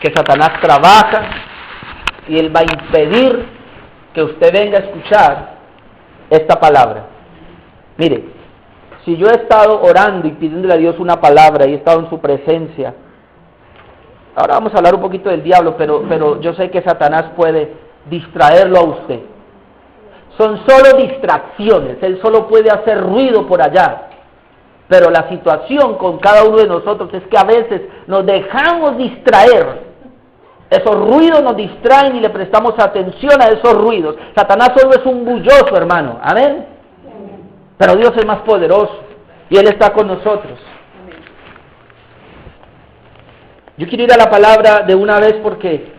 que Satanás trabaja y él va a impedir que usted venga a escuchar esta palabra. Mire, si yo he estado orando y pidiéndole a Dios una palabra y he estado en su presencia, ahora vamos a hablar un poquito del diablo, pero yo sé que Satanás puede distraerlo a usted. Son solo distracciones, él solo puede hacer ruido por allá. Pero la situación con cada uno de nosotros es que a veces nos dejamos distraer. Esos ruidos nos distraen y le prestamos atención a esos ruidos. Satanás solo es un bulloso, hermano. Amén. Pero Dios es más poderoso y Él está con nosotros. Yo quiero ir a la palabra de una vez porque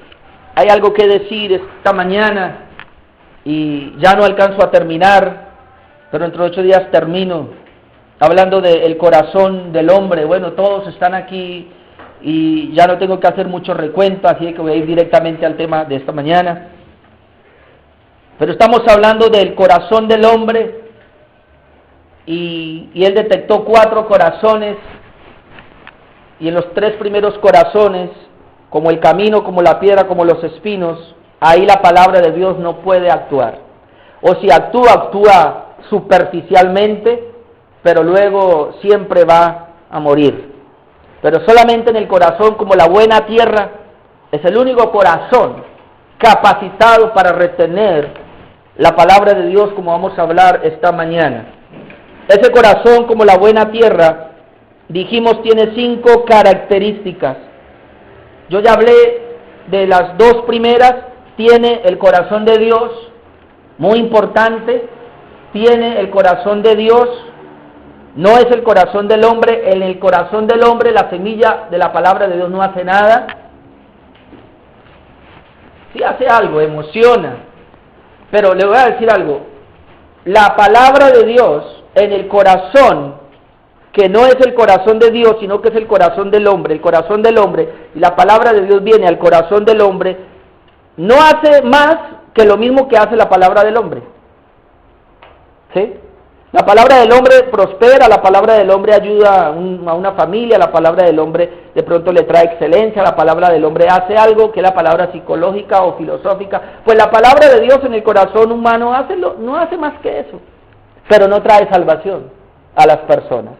hay algo que decir esta mañana y ya no alcanzo a terminar, pero dentro de 8 días termino. Hablando del corazón del hombre. Bueno, todos están aquí y ya no tengo que hacer mucho recuento, así que voy a ir directamente al tema de esta mañana. Pero estamos hablando del corazón del hombre y él detectó 4 corazones y en los 3 primeros corazones, como el camino, como la piedra, como los espinos, ahí la palabra de Dios no puede actuar. O si actúa superficialmente, pero luego siempre va a morir. Pero solamente en el corazón, como la buena tierra, es el único corazón capacitado para retener la palabra de Dios, como vamos a hablar esta mañana. Ese corazón, como la buena tierra, dijimos, tiene 5 características. Yo ya hablé de las 2 primeras. Tiene el corazón de Dios, muy importante. Tiene el corazón de Dios. No es el corazón del hombre. En el corazón del hombre la semilla de la palabra de Dios no hace nada. Sí hace algo, emociona. Pero le voy a decir algo. La palabra de Dios en el corazón, que no es el corazón de Dios, sino que es el corazón del hombre. El corazón del hombre, y la palabra de Dios viene al corazón del hombre, no hace más que lo mismo que hace la palabra del hombre. ¿Sí? La palabra del hombre prospera, la palabra del hombre ayuda a una familia, la palabra del hombre de pronto le trae excelencia, la palabra del hombre hace algo que es la palabra psicológica o filosófica. Pues la palabra de Dios en el corazón humano no hace más que eso, pero no trae salvación a las personas.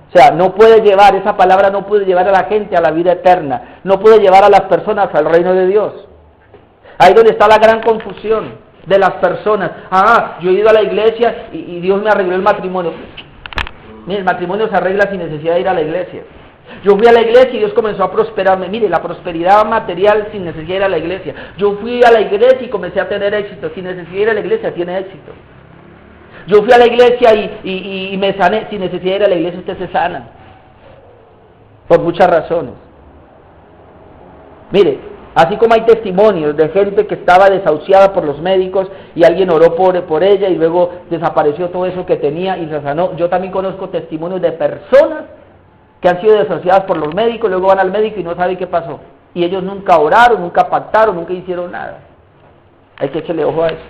O sea, no puede llevar, esa palabra no puede llevar a la gente a la vida eterna, no puede llevar a las personas al reino de Dios. Ahí donde está la gran confusión de las personas. Yo he ido a la iglesia y Dios me arregló el matrimonio. Mire, el matrimonio se arregla sin necesidad de ir a la iglesia. Yo fui a la iglesia y Dios comenzó a prosperarme. Mire, la prosperidad material sin necesidad de ir a la iglesia. Yo fui a la iglesia y comencé a tener éxito. Sin necesidad de ir a la iglesia tiene éxito. Yo fui a la iglesia y me sané. Sin necesidad de ir a la iglesia usted se sana. Por muchas razones. Mire, así como hay testimonios de gente que estaba desahuciada por los médicos y alguien oró por ella y luego desapareció todo eso que tenía y se sanó. Yo también conozco testimonios de personas que han sido desahuciadas por los médicos, luego van al médico y no saben qué pasó. Y ellos nunca oraron, nunca pactaron, nunca hicieron nada. Hay que echarle ojo a eso.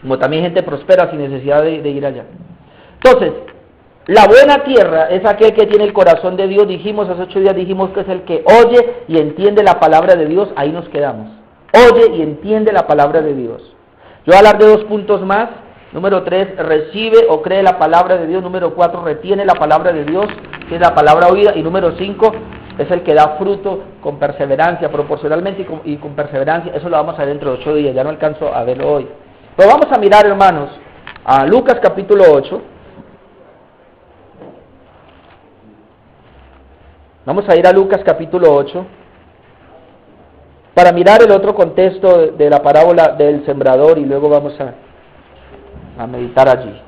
Como también gente prospera sin necesidad de ir allá. Entonces, la buena tierra es aquel que tiene el corazón de Dios. Dijimos, hace 8 días dijimos que es el que oye y entiende la palabra de Dios. Ahí nos quedamos. Oye y entiende la palabra de Dios. Yo voy a hablar de 2 puntos más. Número 3, recibe o cree la palabra de Dios. Número 4, retiene la palabra de Dios, que es la palabra oída. Y número 5, es el que da fruto con perseverancia, proporcionalmente y con perseverancia. Eso lo vamos a ver dentro de 8 días. Ya no alcanzo a verlo hoy. Pero vamos a mirar, hermanos, a Lucas capítulo 8. Vamos a ir a Lucas capítulo 8 para mirar el otro contexto de la parábola del sembrador y luego vamos a meditar allí.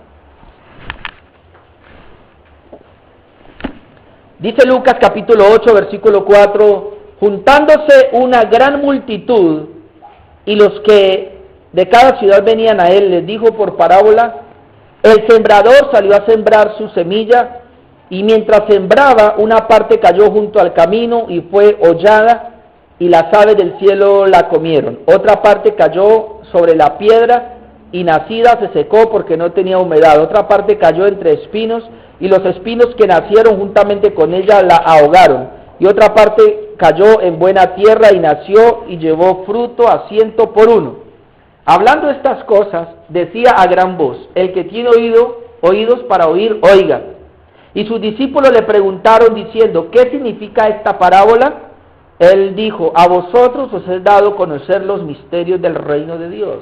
Dice Lucas capítulo 8 versículo 4, juntándose una gran multitud y los que de cada ciudad venían a él, les dijo por parábola, el sembrador salió a sembrar su semilla. Y mientras sembraba, una parte cayó junto al camino y fue hollada, y las aves del cielo la comieron. Otra parte cayó sobre la piedra, y nacida se secó porque no tenía humedad. Otra parte cayó entre espinos, y los espinos que nacieron juntamente con ella la ahogaron. Y otra parte cayó en buena tierra y nació y llevó fruto a 100 por uno. Hablando estas cosas, decía a gran voz, el que tiene oídos para oír, oiga. Y sus discípulos le preguntaron diciendo, ¿qué significa esta parábola? Él dijo, a vosotros os he dado conocer los misterios del reino de Dios.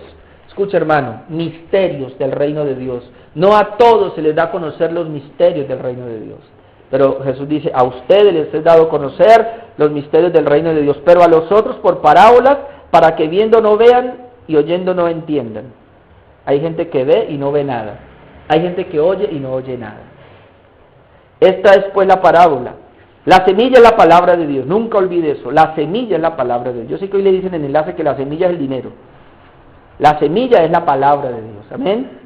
Escucha, hermano, misterios del reino de Dios. No a todos se les da a conocer los misterios del reino de Dios. Pero Jesús dice, a ustedes les he dado a conocer los misterios del reino de Dios, pero a los otros por parábolas, para que viendo no vean y oyendo no entiendan. Hay gente que ve y no ve nada. Hay gente que oye y no oye nada. Esta es pues la parábola. La semilla es la palabra de Dios, nunca olvide eso. La semilla es la palabra de Dios. Yo sé que hoy le dicen en el enlace que la semilla es el dinero. La semilla es la palabra de Dios, amén.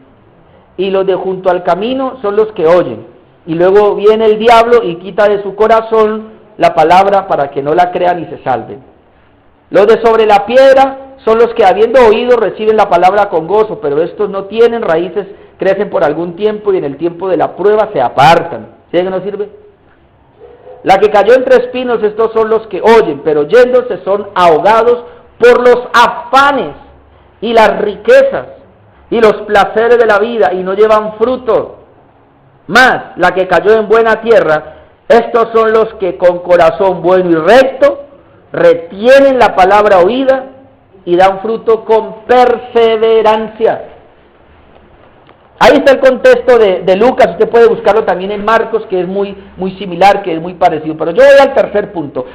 Y los de junto al camino son los que oyen. Y luego viene el diablo y quita de su corazón la palabra para que no la crean y se salven. Los de sobre la piedra son los que habiendo oído reciben la palabra con gozo, pero estos no tienen raíces, crecen por algún tiempo y en el tiempo de la prueba se apartan. ¿Sí que no sirve? La que cayó entre espinos, estos son los que oyen, pero yéndose son ahogados por los afanes y las riquezas y los placeres de la vida y no llevan fruto. Más, la que cayó en buena tierra, estos son los que con corazón bueno y recto retienen la palabra oída y dan fruto con perseverancia. Ahí está el contexto de Lucas, usted puede buscarlo también en Marcos, que es muy similar, que es muy parecido. Pero yo voy al tercer punto.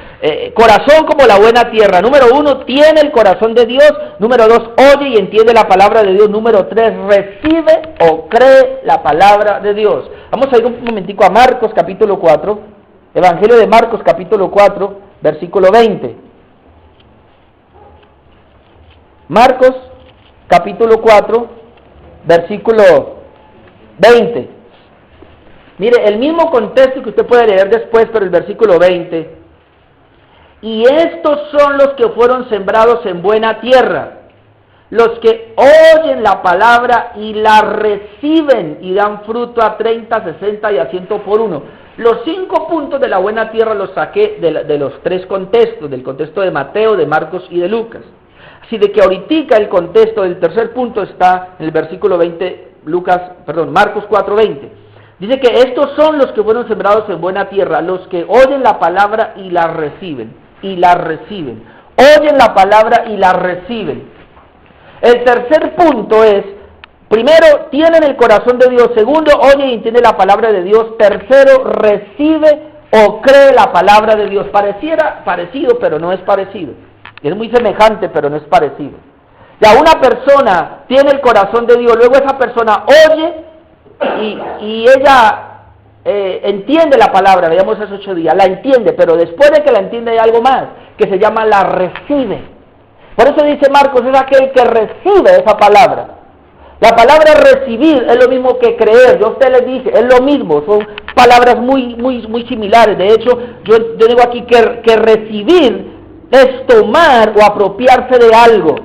Corazón como la buena tierra. Número 1, tiene el corazón de Dios. Número 2, oye y entiende la palabra de Dios. Número 3, recibe o cree la palabra de Dios. Vamos a ir un momentico a Marcos capítulo 4, Evangelio de Marcos capítulo 4, versículo 20. Marcos capítulo 4, versículo 20. Mire, el mismo contexto que usted puede leer después, pero el versículo 20. Y estos son los que fueron sembrados en buena tierra, los que oyen la palabra y la reciben y dan fruto a 30, 60 y a 100 por uno. Los 5 puntos de la buena tierra los saqué de los 3 contextos, del contexto de Mateo, de Marcos y de Lucas. Así de que ahorita el contexto del tercer punto está en el versículo 20, Marcos 4:20. Dice que estos son los que fueron sembrados en buena tierra, los que oyen la palabra y la reciben, Oyen la palabra y la reciben. El tercer punto es, primero, tienen el corazón de Dios. Segundo, oye y entiende la palabra de Dios. Tercero, recibe o cree la palabra de Dios. Pareciera parecido, pero no es parecido. Es muy semejante, pero no es parecido. Ya una persona tiene el corazón de Dios, luego esa persona oye y ella entiende la palabra, veamos esos 8 días, la entiende, pero después de que la entiende hay algo más, que se llama la recibe. Por eso dice Marcos, es aquel que recibe esa palabra. La palabra recibir es lo mismo que creer, yo a usted les dije, es lo mismo, son palabras muy similares. De hecho, yo digo aquí que recibir es tomar o apropiarse de algo.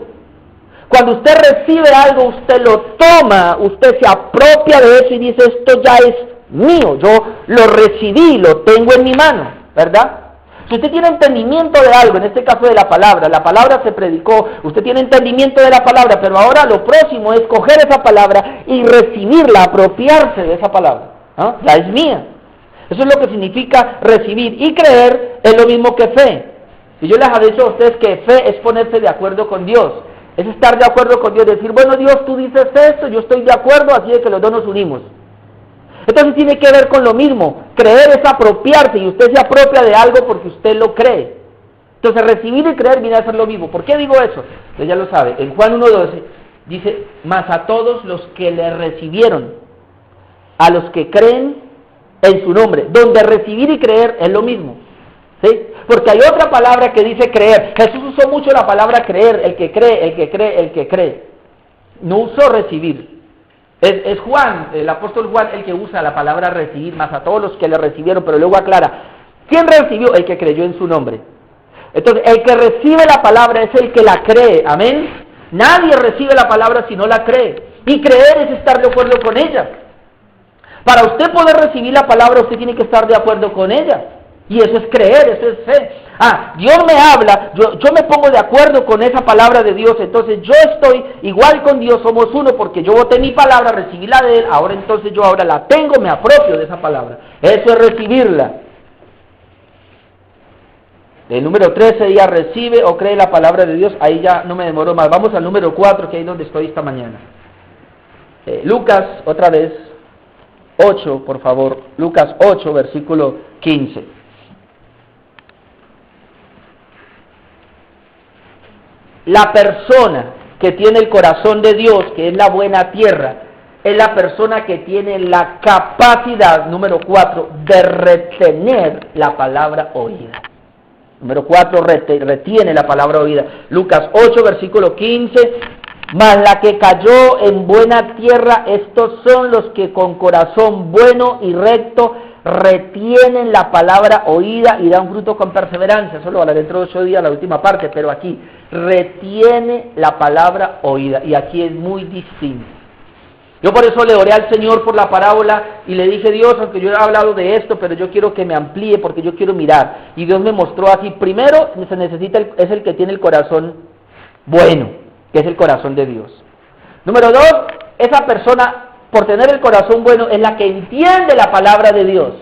Cuando usted recibe algo, usted lo toma, usted se apropia de eso y dice, esto ya es mío, yo lo recibí, lo tengo en mi mano, ¿verdad? Si usted tiene entendimiento de algo, en este caso de la palabra se predicó, usted tiene entendimiento de la palabra, pero ahora lo próximo es coger esa palabra y recibirla, apropiarse de esa palabra, ¿ah? Ya es mía. Eso es lo que significa recibir, y creer es lo mismo que fe. Y yo les he dicho a ustedes que fe es ponerse de acuerdo con Dios, es estar de acuerdo con Dios, decir, bueno Dios, tú dices esto, yo estoy de acuerdo, así es que los dos nos unimos. Entonces tiene que ver con lo mismo, creer es apropiarse, y usted se apropia de algo porque usted lo cree. Entonces recibir y creer viene a ser lo mismo. ¿Por qué digo eso? Usted ya lo sabe, en Juan 1:12 dice, mas a todos los que le recibieron, a los que creen en su nombre, donde recibir y creer es lo mismo. ¿Sí? Porque hay otra palabra que dice creer. Jesús usó mucho la palabra creer, el que cree. No usó recibir. Es Juan, el apóstol Juan, el que usa la palabra recibir, más a todos los que le recibieron, pero luego aclara, ¿quién recibió? El que creyó en su nombre. Entonces, el que recibe la palabra es el que la cree, amén. Nadie recibe la palabra si no la cree, y creer es estar de acuerdo con ella. Para usted poder recibir la palabra, usted tiene que estar de acuerdo con ella. Y eso es creer, eso es fe. Dios me habla, yo me pongo de acuerdo con esa palabra de Dios, entonces yo estoy igual con Dios, somos uno, porque yo voté mi palabra, recibí la de Él, ahora entonces yo ahora la tengo, me apropio de esa palabra. Eso es recibirla. El número 3 sería recibe o cree la palabra de Dios, ahí ya no me demoro más. Vamos al número 4, que es donde estoy esta mañana. Lucas, otra vez, 8, por favor, Lucas 8, versículo 15. La persona que tiene el corazón de Dios, que es la buena tierra, es la persona que tiene la capacidad, número 4, de retener la palabra oída. Número 4, retiene la palabra oída. Lucas 8, versículo 15. Mas la que cayó en buena tierra, estos son los que con corazón bueno y recto retienen la palabra oída y dan fruto con perseverancia. Eso lo hablaré dentro de 8 días, la última parte, pero aquí, retiene la palabra oída. Y aquí es muy distinto. Yo por eso le oré al Señor por la parábola y le dije, Dios, aunque yo he hablado de esto, pero yo quiero que me amplíe porque yo quiero mirar. Y Dios me mostró así, primero se necesita, es el que tiene el corazón bueno, que es el corazón de Dios. Número 2, esa persona, por tener el corazón bueno, es la que entiende la palabra de Dios.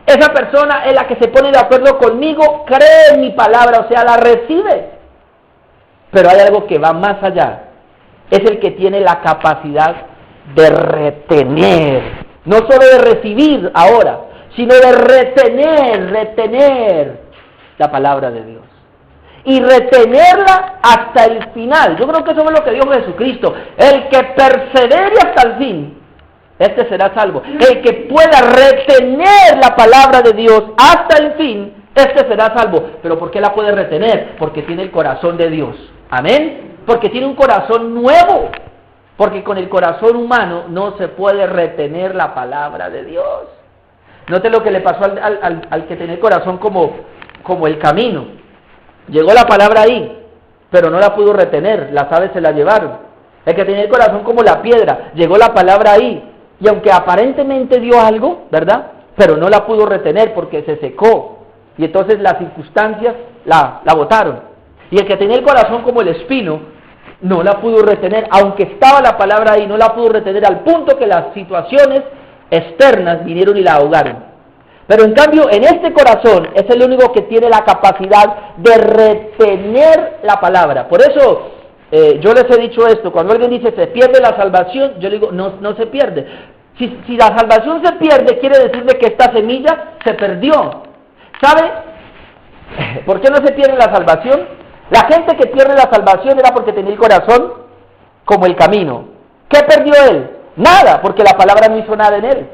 Esa persona es la que se pone de acuerdo conmigo, cree en mi palabra, o sea, la recibe. Pero hay algo que va más allá. Es el que tiene la capacidad de retener, no solo de recibir ahora, sino de retener la palabra de Dios. Y retenerla hasta el final. Yo creo que eso es lo que dijo Jesucristo. El que persevere hasta el fin, este será salvo. El que pueda retener la palabra de Dios hasta el fin, este será salvo. ¿Pero por qué la puede retener? Porque tiene el corazón de Dios. Amén. Porque tiene un corazón nuevo, porque con el corazón humano no se puede retener la palabra de Dios. Note lo que le pasó al que tenía el corazón como el camino. Llegó la palabra ahí, pero no la pudo retener, las aves se la llevaron. El que tenía el corazón como la piedra, llegó la palabra ahí, y aunque aparentemente dio algo, ¿verdad? Pero no la pudo retener porque se secó, y entonces las circunstancias la botaron. Y el que tenía el corazón como el espino, no la pudo retener, aunque estaba la palabra ahí, no la pudo retener al punto que las situaciones externas vinieron y la ahogaron. Pero en cambio, en este corazón es el único que tiene la capacidad de retener la palabra. Por eso, yo les he dicho esto, cuando alguien dice se pierde la salvación, yo le digo, no se pierde. Si la salvación se pierde, quiere decir de que esta semilla se perdió. ¿Sabe por qué no se pierde la salvación? La gente que pierde la salvación era porque tenía el corazón como el camino. ¿Qué perdió él? Nada, porque la palabra no hizo nada en él.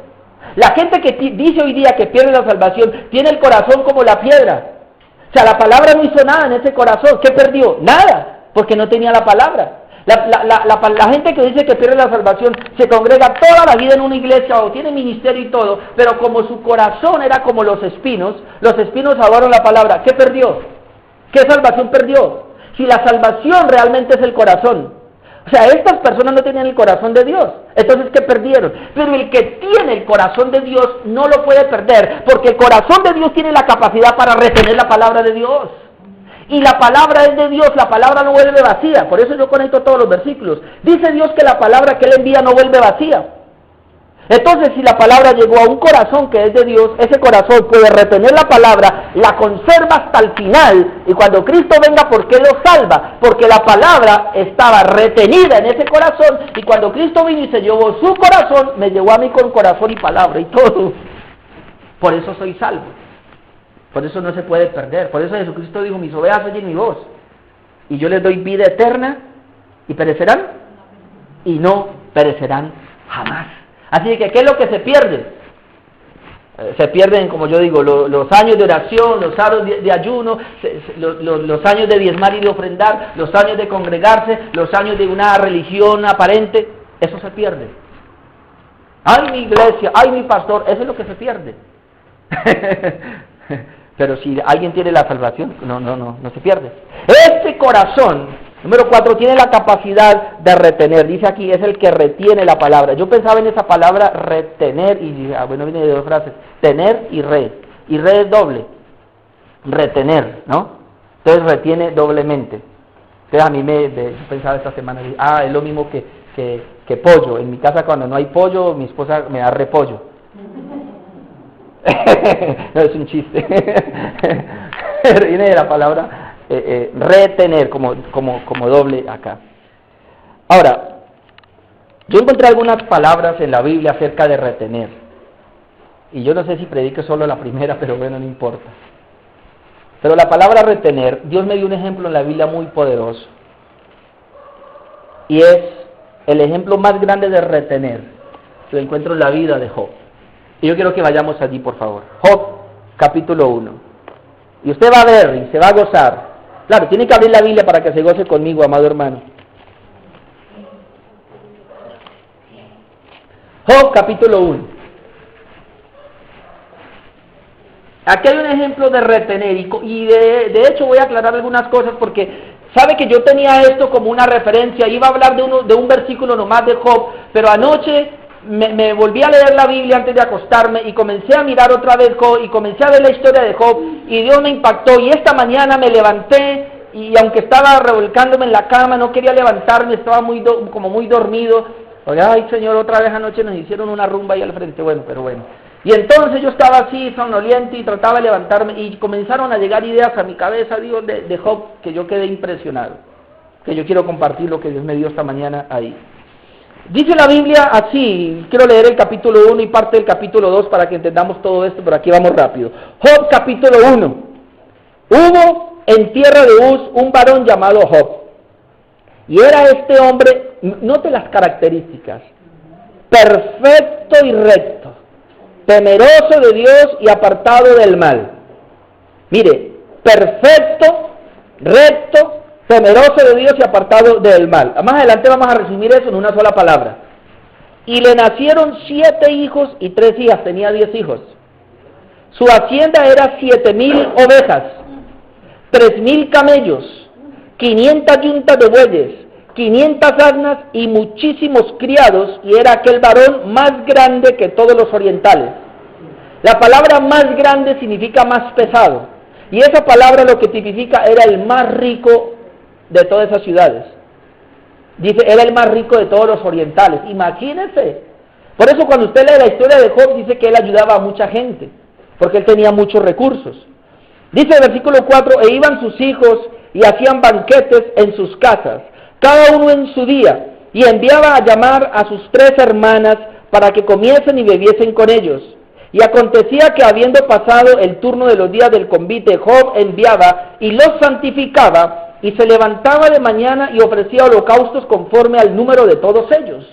La gente que dice hoy día que pierde la salvación tiene el corazón como la piedra. O sea, la palabra no hizo nada en ese corazón. ¿Qué perdió? Nada, porque no tenía la palabra. La gente que dice que pierde la salvación se congrega toda la vida en una iglesia o tiene ministerio y todo, pero como su corazón era como los espinos ahogaron la palabra. ¿Qué perdió? ¿Qué salvación perdió? Si la salvación realmente es el corazón. O sea, estas personas no tenían el corazón de Dios. Entonces, ¿qué perdieron? Pero el que tiene el corazón de Dios no lo puede perder, porque el corazón de Dios tiene la capacidad para retener la palabra de Dios. Y la palabra es de Dios, la palabra no vuelve vacía. Por eso yo conecto todos los versículos. Dice Dios que la palabra que Él envía no vuelve vacía. Entonces, si la palabra llegó a un corazón que es de Dios, ese corazón puede retener la palabra, la conserva hasta el final, y cuando Cristo venga, ¿por qué lo salva? Porque la palabra estaba retenida en ese corazón, y cuando Cristo vino y se llevó su corazón, me llevó a mí con corazón y palabra y todo. Por eso soy salvo. Por eso no se puede perder. Por eso Jesucristo dijo, mis ovejas oyen mi voz, y yo les doy vida eterna, y perecerán, y no perecerán jamás. Así que, ¿qué es lo que se pierde? Se pierden, como yo digo, los años de oración, los años de ayuno, los años de diezmar y de ofrendar, los años de congregarse, los años de una religión aparente. Eso se pierde. ¡Ay, mi iglesia! ¡Ay, mi pastor! Eso es lo que se pierde. Pero si alguien tiene la salvación, no se pierde. Este corazón... Número 4, tiene la capacidad de retener. Dice aquí, es el que retiene la palabra. Yo pensaba en esa palabra retener y, bueno, viene de dos frases, tener y Y es doble, retener, ¿no? Entonces retiene doblemente. Entonces a mí yo pensaba esta semana, es lo mismo que pollo. En mi casa cuando no hay pollo, mi esposa me da repollo. No, es un chiste. Viene de la palabra retener, como doble acá. Ahora, yo encontré algunas palabras en la Biblia acerca de retener. Y yo no sé si predique solo la primera, pero bueno, no importa. Pero la palabra retener, Dios me dio un ejemplo en la Biblia muy poderoso. Y es el ejemplo más grande de retener. Lo encuentro en la vida de Job. Y yo quiero que vayamos allí, por favor. Job, capítulo 1. Y usted va a ver y se va a gozar. Claro, tiene que abrir la Biblia para que se goce conmigo, amado hermano. Job, capítulo 1. Aquí hay un ejemplo de retener y de hecho voy a aclarar algunas cosas porque sabe que yo tenía esto como una referencia, iba a hablar de un versículo nomás de Job, pero anoche me volví a leer la Biblia antes de acostarme y comencé a mirar otra vez Job y comencé a ver la historia de Job y Dios me impactó y esta mañana me levanté y aunque estaba revolcándome en la cama no quería levantarme, estaba como muy dormido. Oye, ay Señor, otra vez anoche nos hicieron una rumba ahí al frente, pero bueno. Y entonces yo estaba así, somnoliente, y trataba de levantarme, y comenzaron a llegar ideas a mi cabeza, Dios, de Job, que yo quedé impresionado, que yo quiero compartir lo que Dios me dio esta mañana ahí. Dice la Biblia así, quiero leer el capítulo 1 y parte del capítulo 2 para que entendamos todo esto, pero aquí vamos rápido. Job, capítulo 1. Hubo en tierra de Uz un varón llamado Job, y era este hombre, note las características, perfecto y recto, temeroso de Dios y apartado del mal. Mire, perfecto, recto, temeroso de Dios y apartado del mal. Más adelante vamos a resumir eso en una sola palabra. Y le nacieron 7 hijos y 3 hijas, tenía 10 hijos. Su hacienda era 7,000 ovejas, 3,000 camellos, 500 yuntas de bueyes, 500 asnas y muchísimos criados, y era aquel varón más grande que todos los orientales. La palabra más grande significa más pesado, y esa palabra lo que tipifica era el más rico de todas esas ciudades. Dice, era el más rico de todos los orientales, imagínense. Por eso cuando usted lee la historia de Job, dice que él ayudaba a mucha gente, porque él tenía muchos recursos. Dice el versículo 4, e iban sus hijos y hacían banquetes en sus casas, cada uno en su día, y enviaba a llamar a sus 3 hermanas para que comiesen y bebiesen con ellos. Y acontecía que habiendo pasado el turno de los días del convite, Job enviaba y los santificaba, y se levantaba de mañana y ofrecía holocaustos conforme al número de todos ellos.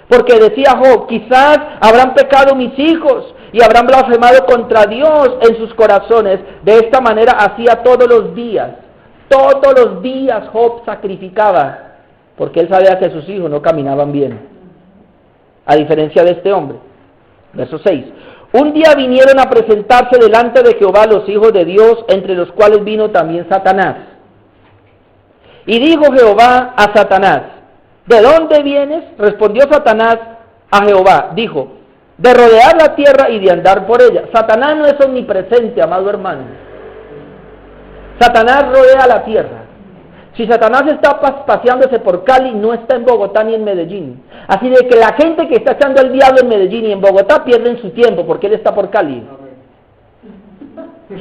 Porque decía Job, quizás habrán pecado mis hijos y habrán blasfemado contra Dios en sus corazones. De esta manera hacía todos los días. Todos los días Job sacrificaba, porque él sabía que sus hijos no caminaban bien, a diferencia de este hombre. Verso 6. Un día vinieron a presentarse delante de Jehová los hijos de Dios, entre los cuales vino también Satanás. Y dijo Jehová a Satanás, ¿de dónde vienes? Respondió Satanás a Jehová, dijo, de rodear la tierra y de andar por ella. Satanás no es omnipresente, amado hermano. Satanás rodea la tierra. Si Satanás está paseándose por Cali, no está en Bogotá ni en Medellín. Así de que la gente que está echando al diablo en Medellín y en Bogotá pierden su tiempo porque él está por Cali.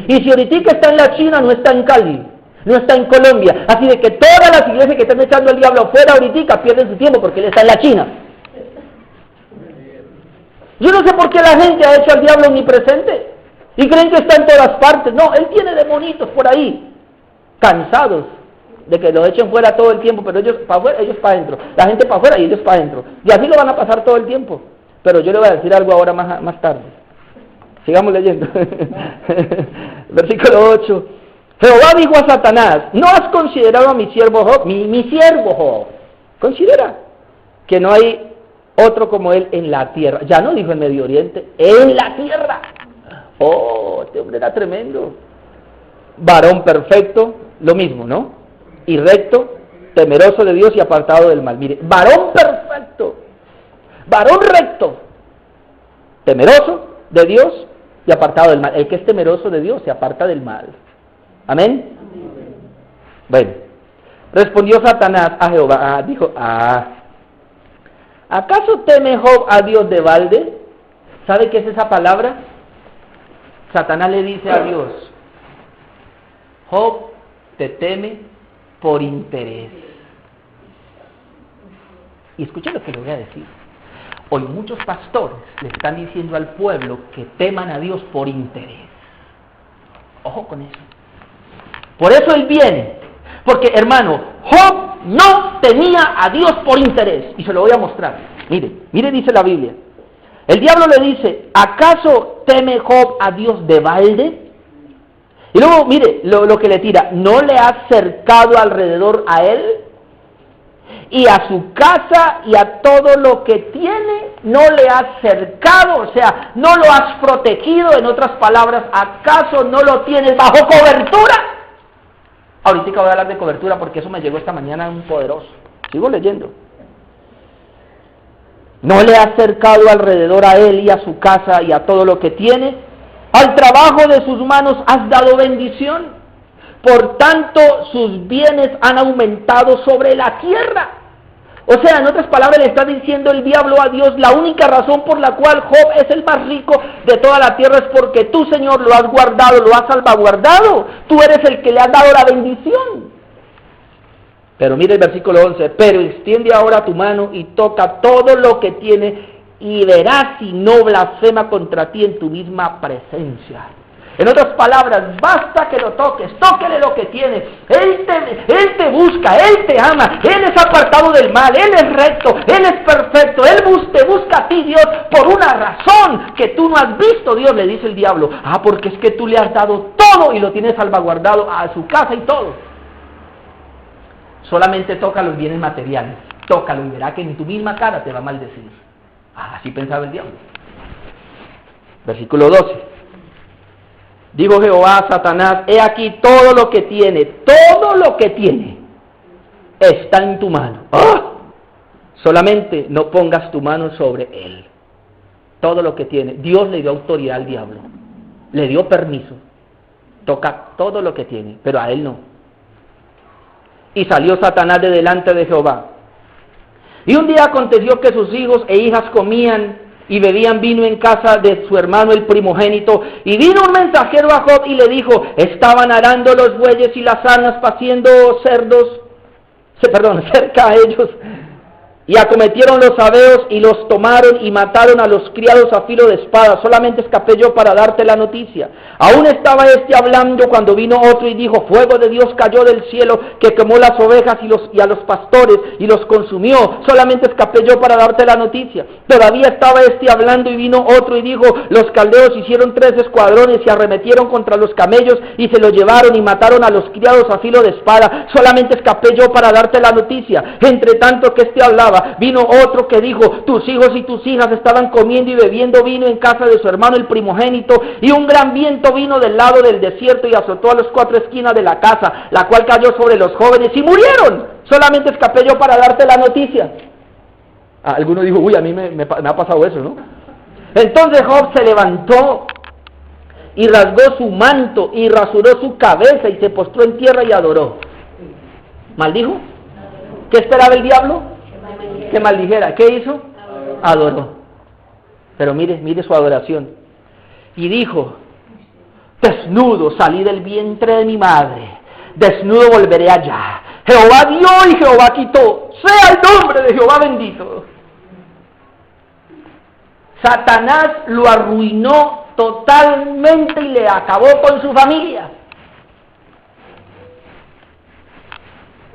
Y si ahorita está en la China, no está en Cali, no está en Colombia. Así de que todas las iglesias que están echando al diablo afuera ahorita pierden su tiempo porque él está en la China. Yo no sé por qué la gente ha hecho al diablo omnipresente y creen que está en todas partes. No, él tiene demonitos por ahí, cansados de que los echen fuera todo el tiempo, pero ellos para afuera, ellos para adentro, la gente para afuera y ellos para adentro, y así lo van a pasar todo el tiempo. Pero yo le voy a decir algo ahora más tarde. Sigamos leyendo. Versículo 8. Jehová dijo a Satanás, ¿no has considerado a mi siervo Job? Mi siervo Job. Considera que no hay otro como él en la tierra. Ya no dijo en Medio Oriente, en la tierra. Oh, este hombre era tremendo. Varón perfecto, lo mismo, ¿no? Y recto, temeroso de Dios y apartado del mal. Mire, varón perfecto, varón recto, temeroso de Dios y apartado del mal. El que es temeroso de Dios se aparta del mal. Amén. Bueno, respondió Satanás a Jehová, dijo, ¿acaso teme Job a Dios de balde? ¿Sabe qué es esa palabra? Satanás le dice a Dios, Job te teme por interés. Y escuchen lo que le voy a decir. Hoy muchos pastores le están diciendo al pueblo que teman a Dios por interés. Ojo con eso. Por eso él viene. Porque, hermano, Job no temía a Dios por interés. Y se lo voy a mostrar. Mire, dice la Biblia. El diablo le dice, ¿acaso teme Job a Dios de balde? Y luego, mire, lo que le tira, ¿no le has cercado alrededor a él? Y a su casa y a todo lo que tiene, no le has cercado, o sea, no lo has protegido. En otras palabras, ¿acaso no lo tienes bajo cobertura? Ahorita voy a hablar de cobertura porque eso me llegó esta mañana un poderoso. Sigo leyendo. No le has cercado alrededor a él y a su casa y a todo lo que tiene. Al trabajo de sus manos has dado bendición. Por tanto, sus bienes han aumentado sobre la tierra. O sea, en otras palabras, le está diciendo el diablo a Dios, la única razón por la cual Job es el más rico de toda la tierra es porque tú, Señor, lo has guardado, lo has salvaguardado. Tú eres el que le has dado la bendición. Pero mire el versículo 11, pero extiende ahora tu mano y toca todo lo que tiene y verás si no blasfema contra ti en tu misma presencia. En otras palabras, basta que lo toques, tóquele lo que tiene. Él te busca, Él te ama, Él es apartado del mal, Él es recto, Él es perfecto, Él te busca a ti, Dios, por una razón que tú no has visto, Dios, le dice el diablo. Porque es que tú le has dado todo y lo tienes salvaguardado a su casa y todo. Solamente toca los bienes materiales, tócalo y verá que en tu misma cara te va a maldecir. Así pensaba el diablo. Versículo 12. Dijo Jehová a Satanás, he aquí todo lo que tiene está en tu mano. Solamente no pongas tu mano sobre él. Todo lo que tiene. Dios le dio autoridad al diablo. Le dio permiso. Toca todo lo que tiene, pero a él no. Y salió Satanás de delante de Jehová. Y un día aconteció que sus hijos e hijas comían y bebían vino en casa de su hermano el primogénito, y vino un mensajero a Job y le dijo, estaban arando los bueyes y las asnas, paciendo cerdos, cerca a ellos, y acometieron los sabeos y los tomaron y mataron a los criados a filo de espada. Solamente escapé yo para darte la noticia. Aún estaba hablando cuando vino otro y dijo, fuego de Dios cayó del cielo que quemó las ovejas y a los pastores y los consumió. Solamente escapé yo para darte la noticia. Todavía estaba hablando y vino otro y dijo, los caldeos hicieron 3 escuadrones y arremetieron contra los camellos y se los llevaron y mataron a los criados a filo de espada. Solamente escapé yo para darte la noticia. Entre tanto que hablaba, vino otro que dijo, tus hijos y tus hijas estaban comiendo y bebiendo vino en casa de su hermano el primogénito, y un gran viento vino del lado del desierto y azotó a las 4 esquinas de la casa, la cual cayó sobre los jóvenes y murieron. Solamente escapé yo para darte la noticia. Alguno dijo, uy, a mí me ha pasado eso, ¿no? Entonces Job se levantó y rasgó su manto y rasuró su cabeza y se postró en tierra y adoró. ¿Maldijo? ¿Qué esperaba el diablo? Que maldijera. ¿Qué hizo? Adoró. Pero mire su adoración. Y dijo, desnudo salí del vientre de mi madre, desnudo volveré allá. Jehová dio y Jehová quitó, sea el nombre de Jehová bendito. Satanás lo arruinó totalmente y le acabó con su familia.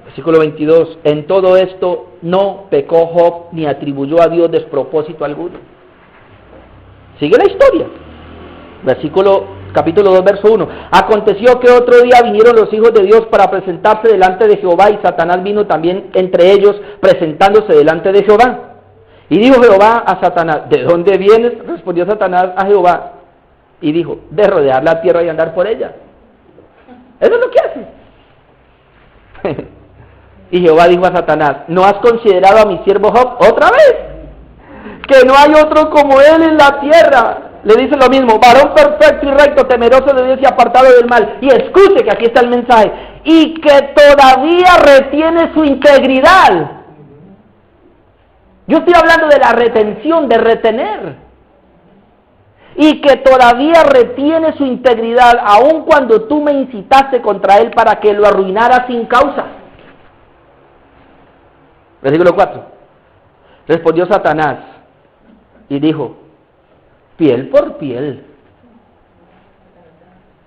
Versículo 22, en todo esto no pecó Job ni atribuyó a Dios despropósito alguno. Sigue la historia. Capítulo 2, verso 1. Aconteció que otro día vinieron los hijos de Dios para presentarse delante de Jehová, y Satanás vino también entre ellos, presentándose delante de Jehová. Y dijo Jehová a Satanás, ¿de dónde vienes? Respondió Satanás a Jehová, y dijo, de rodear la tierra y andar por ella. Eso es lo que hace. Y Jehová dijo a Satanás, ¿no has considerado a mi siervo Job otra vez? Que no hay otro como él en la tierra, le dice lo mismo, varón perfecto y recto, temeroso de Dios y apartado del mal. Y escuche que aquí está el mensaje. Y que todavía retiene su integridad. Yo estoy hablando de la retención, de retener. Y que todavía retiene su integridad, aun cuando tú me incitaste contra él para que lo arruinara sin causa. Versículo 4. Respondió Satanás y dijo, piel por piel.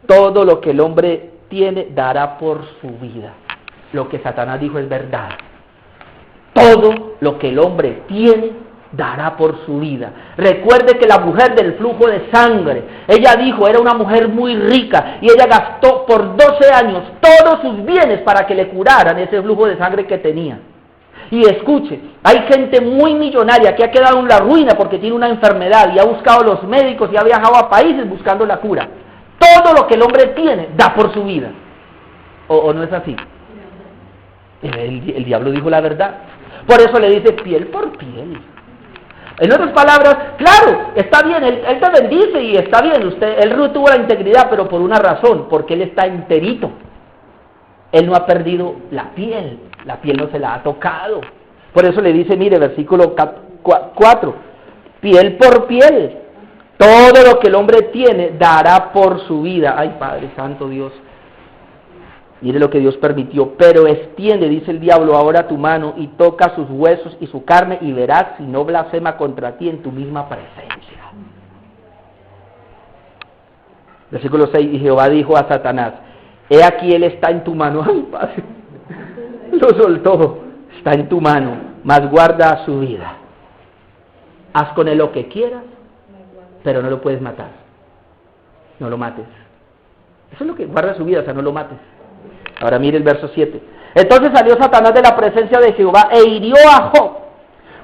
Todo lo que el hombre tiene dará por su vida. Lo que Satanás dijo es verdad. Todo lo que el hombre tiene dará por su vida. Recuerde que la mujer del flujo de sangre, ella dijo, era una mujer muy rica y ella gastó por 12 años todos sus bienes para que le curaran ese flujo de sangre que tenía. Y escuche, hay gente muy millonaria que ha quedado en la ruina porque tiene una enfermedad y ha buscado a los médicos y ha viajado a países buscando la cura. Todo lo que el hombre tiene da por su vida. ¿O no es así? El diablo dijo la verdad. Por eso le dice piel por piel. En otras palabras, claro, está bien, él te bendice y está bien, él no tuvo la integridad, pero por una razón, porque él está enterito. Él no ha perdido la piel no se la ha tocado. Por eso le dice, mire, versículo 4, piel por piel, todo lo que el hombre tiene dará por su vida. Ay, Padre Santo Dios, mire lo que Dios permitió, pero extiende, dice el diablo, ahora tu mano y toca sus huesos y su carne y verás si no blasfema contra ti en tu misma presencia. Versículo 6, y Jehová dijo a Satanás, he aquí él está en tu mano. Ay, Padre, lo soltó, está en tu mano, mas guarda su vida. Haz con él lo que quieras, pero no lo puedes matar. No lo mates. Eso es lo que guarda su vida, o sea, no lo mates. Ahora mire el verso 7. Entonces salió Satanás de la presencia de Jehová e hirió a Job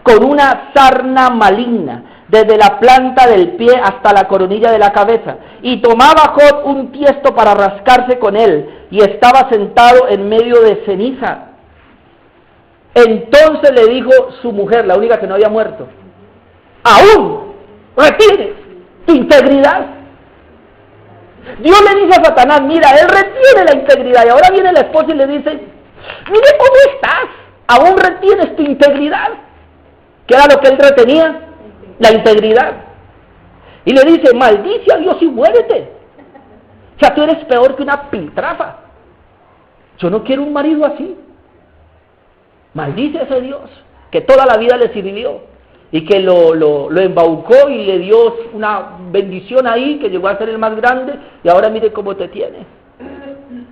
con una sarna maligna, desde la planta del pie hasta la coronilla de la cabeza. Y tomaba Job un tiesto para rascarse con él, y estaba sentado en medio de ceniza. Entonces le dijo su mujer, la única que no había muerto, aún retienes tu integridad. Dios le dice a Satanás, mira, él retiene la integridad, y ahora viene la esposa y le dice, mire cómo estás, aún retienes tu integridad. ¿Qué era lo que él retenía? La integridad. Y le dice, maldice a Dios y muérete. O sea, tú eres peor que una piltrafa. Yo no quiero un marido así. Maldice a ese Dios que toda la vida le sirvió y que lo embaucó y le dio una bendición ahí que llegó a ser el más grande, y ahora mire cómo te tiene.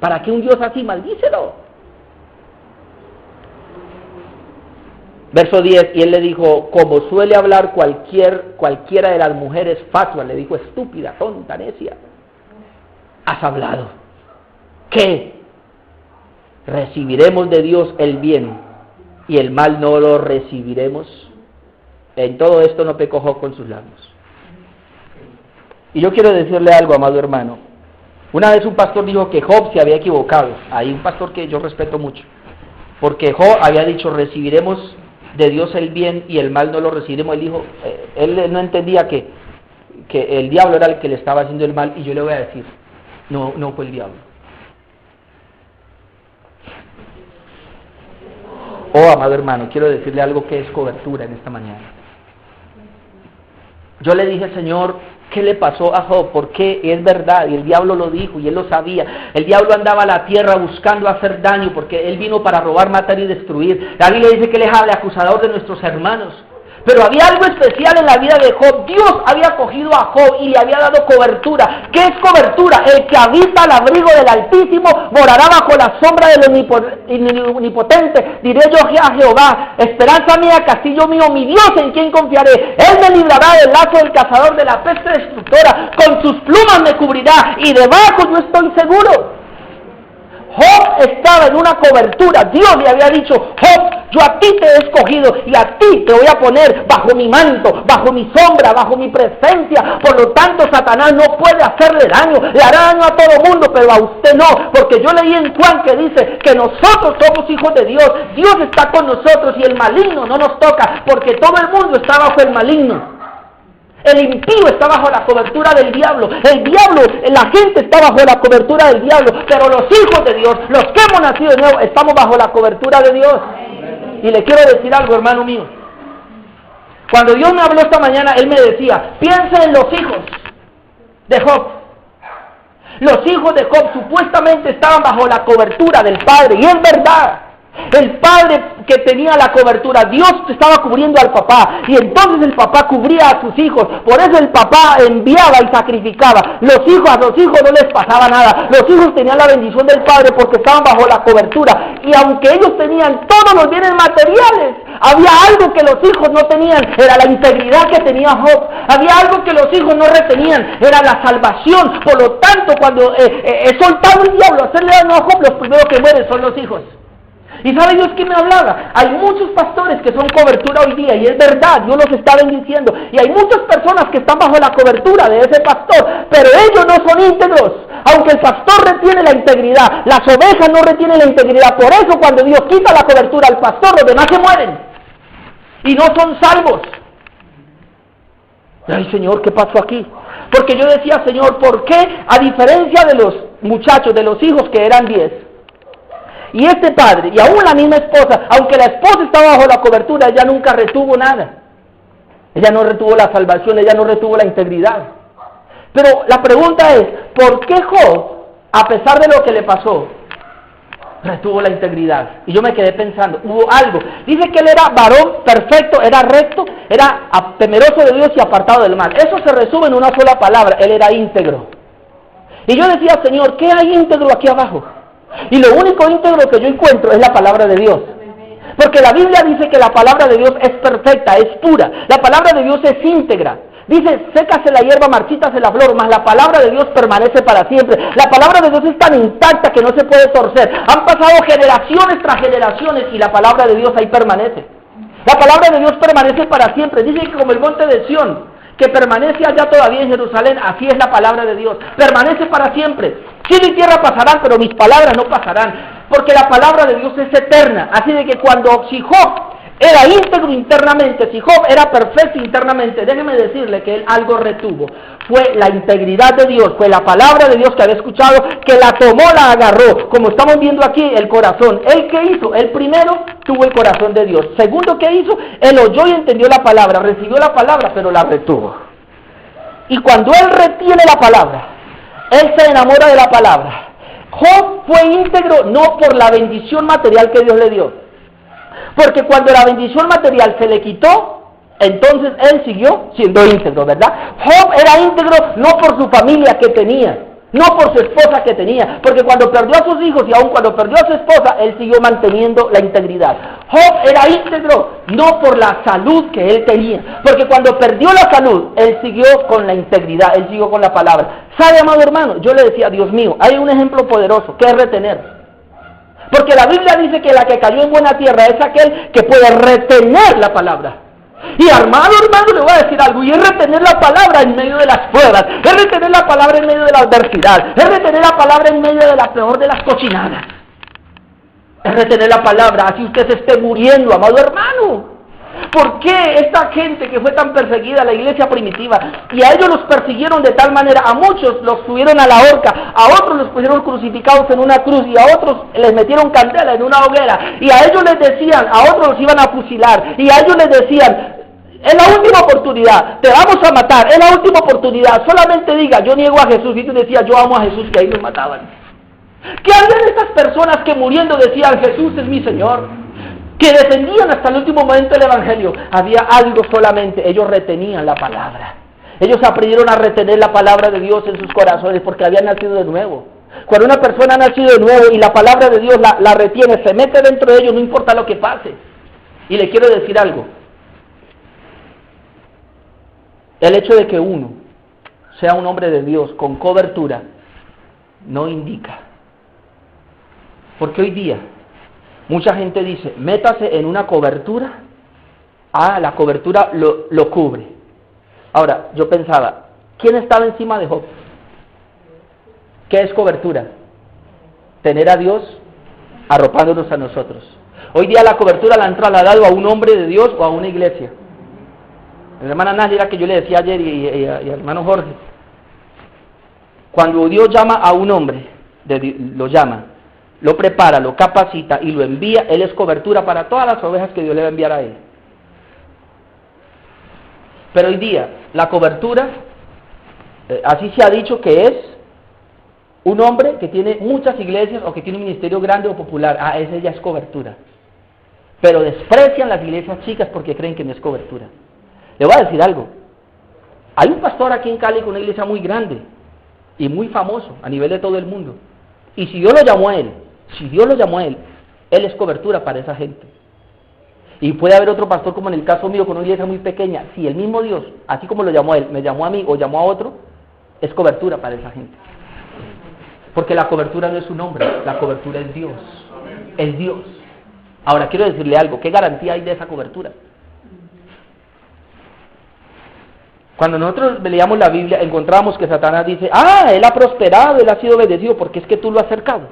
¿Para qué un Dios así? Maldícelo. Verso 10, y él le dijo, como suele hablar cualquiera de las mujeres fatuas, le dijo, estúpida, tonta, necia, has hablado. ¿Qué? Recibiremos de Dios el bien y el mal no lo recibiremos. En todo esto no pecó Job con sus labios. Y yo quiero decirle algo, amado hermano. Una vez un pastor dijo que Job se había equivocado. Hay un pastor que yo respeto mucho, porque Job había dicho, recibiremos de Dios el bien y el mal no lo recibiremos. Él dijo, él no entendía que el diablo era el que le estaba haciendo el mal, y yo le voy a decir, no fue el diablo. Oh, amado hermano, quiero decirle algo que es cobertura en esta mañana. Yo le dije, Señor, ¿qué le pasó a Job? ¿Por qué? Es verdad, y el diablo lo dijo, y él lo sabía. El diablo andaba a la tierra buscando hacer daño, porque él vino para robar, matar y destruir. La Biblia dice que él es el acusador de nuestros hermanos. Pero había algo especial en la vida de Job. Dios había cogido a Job y le había dado cobertura. ¿Qué es cobertura? El que habita al abrigo del Altísimo morará bajo la sombra del Omnipotente. Diré yo a Jehová, esperanza mía, castillo mío, mi Dios en quien confiaré. Él me librará del lazo del cazador, de la peste destructora. Con sus plumas me cubrirá y debajo yo estoy seguro. Job estaba en una cobertura. Dios le había dicho, Job, yo a ti te he escogido y a ti te voy a poner bajo mi manto, bajo mi sombra, bajo mi presencia. Por lo tanto, Satanás no puede hacerle daño. Le hará daño a todo mundo, pero a usted no. Porque yo leí en Juan que dice que nosotros somos hijos de Dios. Dios está con nosotros y el maligno no nos toca, porque todo el mundo está bajo el maligno. El impío está bajo la cobertura del diablo. El diablo, la gente está bajo la cobertura del diablo. Pero los hijos de Dios, los que hemos nacido de nuevo, estamos bajo la cobertura de Dios. Y le quiero decir algo, hermano mío. Cuando Dios me habló esta mañana, Él me decía, piensa en los hijos de Job. Los hijos de Job supuestamente estaban bajo la cobertura del Padre. Y es verdad. El padre que tenía la cobertura, Dios estaba cubriendo al papá, y entonces el papá cubría a sus hijos. Por eso el papá enviaba y sacrificaba. A los hijos no les pasaba nada. Los hijos tenían la bendición del padre porque estaban bajo la cobertura. Y aunque ellos tenían todos los bienes materiales, había algo que los hijos no tenían, era la integridad que tenía Job. Había algo que los hijos no retenían, era la salvación. Por lo tanto, cuando soltaba el diablo a hacerle daño a Job, los primeros que mueren son los hijos. ¿Y sabe Dios qué me hablaba? Hay muchos pastores que son cobertura hoy día, y es verdad, Dios los está bendiciendo. Y hay muchas personas que están bajo la cobertura de ese pastor, pero ellos no son íntegros. Aunque el pastor retiene la integridad, las ovejas no retienen la integridad. Por eso cuando Dios quita la cobertura al pastor, los demás se mueren. Y no son salvos. Ay, Señor, ¿qué pasó aquí? Porque yo decía, Señor, ¿por qué a diferencia de los muchachos, de los hijos que eran 10, y este padre, y aún la misma esposa, aunque la esposa estaba bajo la cobertura, ella nunca retuvo nada? Ella no retuvo la salvación, ella no retuvo la integridad. Pero la pregunta es, ¿por qué Job, a pesar de lo que le pasó, retuvo la integridad? Y yo me quedé pensando, hubo algo. Dice que él era varón perfecto, era recto, era temeroso de Dios y apartado del mal. Eso se resume en una sola palabra, él era íntegro. Y yo decía, Señor, ¿qué hay íntegro aquí abajo? Y lo único íntegro que yo encuentro es la palabra de Dios. Porque la Biblia dice que la palabra de Dios es perfecta, es pura. La palabra de Dios es íntegra. Dice, sécase la hierba, marchítase la flor, mas la palabra de Dios permanece para siempre. La palabra de Dios es tan intacta que no se puede torcer. Han pasado generaciones tras generaciones y la palabra de Dios ahí permanece. La palabra de Dios permanece para siempre. Dice que como el monte de Sión, que permanece allá todavía en Jerusalén, así es la palabra de Dios. Permanece para siempre. Cielo y tierra pasarán, pero mis palabras no pasarán. Porque la palabra de Dios es eterna. Así de que si Job era íntegro internamente, si Job era perfecto internamente, déjeme decirle que él algo retuvo. Fue la integridad de Dios, fue la palabra de Dios que había escuchado, que la tomó, la agarró. Como estamos viendo aquí, el corazón. ¿Él qué hizo? Él primero tuvo el corazón de Dios. Segundo, ¿qué hizo? Él oyó y entendió la palabra, recibió la palabra, pero la retuvo. Y cuando él retiene la palabra, él se enamora de la palabra. Job fue íntegro no por la bendición material que Dios le dio. Porque cuando la bendición material se le quitó, entonces él siguió siendo íntegro, ¿verdad? Job era íntegro no por su familia que tenía, no por su esposa que tenía, porque cuando perdió a sus hijos y aún cuando perdió a su esposa, él siguió manteniendo la integridad. Job era íntegro no por la salud que él tenía, porque cuando perdió la salud, él siguió con la integridad, él siguió con la palabra. ¿Sabe, amado hermano? Yo le decía, Dios mío, hay un ejemplo poderoso, que es retener. Porque la Biblia dice que la que cayó en buena tierra es aquel que puede retener la palabra. Y hermano, le voy a decir algo, y es retener la palabra en medio de las pruebas, es retener la palabra en medio de la adversidad, es retener la palabra en medio de la peor de las cochinadas. Es retener la palabra, así usted se esté muriendo, amado hermano. ¿Por qué esta gente que fue tan perseguida, la iglesia primitiva, y a ellos los persiguieron de tal manera, a muchos los subieron a la horca, a otros los pusieron crucificados en una cruz, y a otros les metieron candela en una hoguera, y a ellos les decían, a otros los iban a fusilar, y a ellos les decían, es la última oportunidad, te vamos a matar, es la última oportunidad, solamente diga, yo niego a Jesús, y tú decías, yo amo a Jesús, y ahí los mataban. ¿Qué habían estas personas que muriendo decían, Jesús es mi Señor? Que defendían hasta el último momento el Evangelio. Había algo solamente, ellos retenían la palabra. Ellos aprendieron a retener la palabra de Dios en sus corazones porque habían nacido de nuevo. Cuando una persona ha nacido de nuevo y la palabra de Dios la retiene, se mete dentro de ellos, no importa lo que pase. Y le quiero decir algo. El hecho de que uno sea un hombre de Dios con cobertura no indica. Porque hoy día mucha gente dice, métase en una cobertura. La cobertura lo cubre. Ahora, yo pensaba, ¿quién estaba encima de Job? ¿Qué es cobertura? Tener a Dios arropándonos a nosotros. Hoy día la cobertura la han trasladado a un hombre de Dios o a una iglesia. La hermana Nájera, que yo le decía ayer, y al hermano Jorge, cuando Dios llama a un hombre, lo llama, lo prepara, lo capacita y lo envía, Él es cobertura para todas las ovejas que Dios le va a enviar a Él. Pero hoy día, la cobertura, así se ha dicho que es un hombre que tiene muchas iglesias o que tiene un ministerio grande o popular. Ese ya es cobertura. Pero desprecian las iglesias chicas porque creen que no es cobertura. Le voy a decir algo. Hay un pastor aquí en Cali con una iglesia muy grande y muy famoso a nivel de todo el mundo. Y si Dios lo llamó a él, él es cobertura para esa gente. Y puede haber otro pastor como en el caso mío con una iglesia muy pequeña. Si el mismo Dios, así como lo llamó a él, me llamó a mí o llamó a otro, es cobertura para esa gente. Porque la cobertura no es un hombre, la cobertura es Dios. Es Dios. Ahora quiero decirle algo, ¿qué garantía hay de esa cobertura? Cuando nosotros leíamos la Biblia, encontramos que Satanás dice, él ha prosperado, él ha sido bendecido, porque es que tú lo has cercado.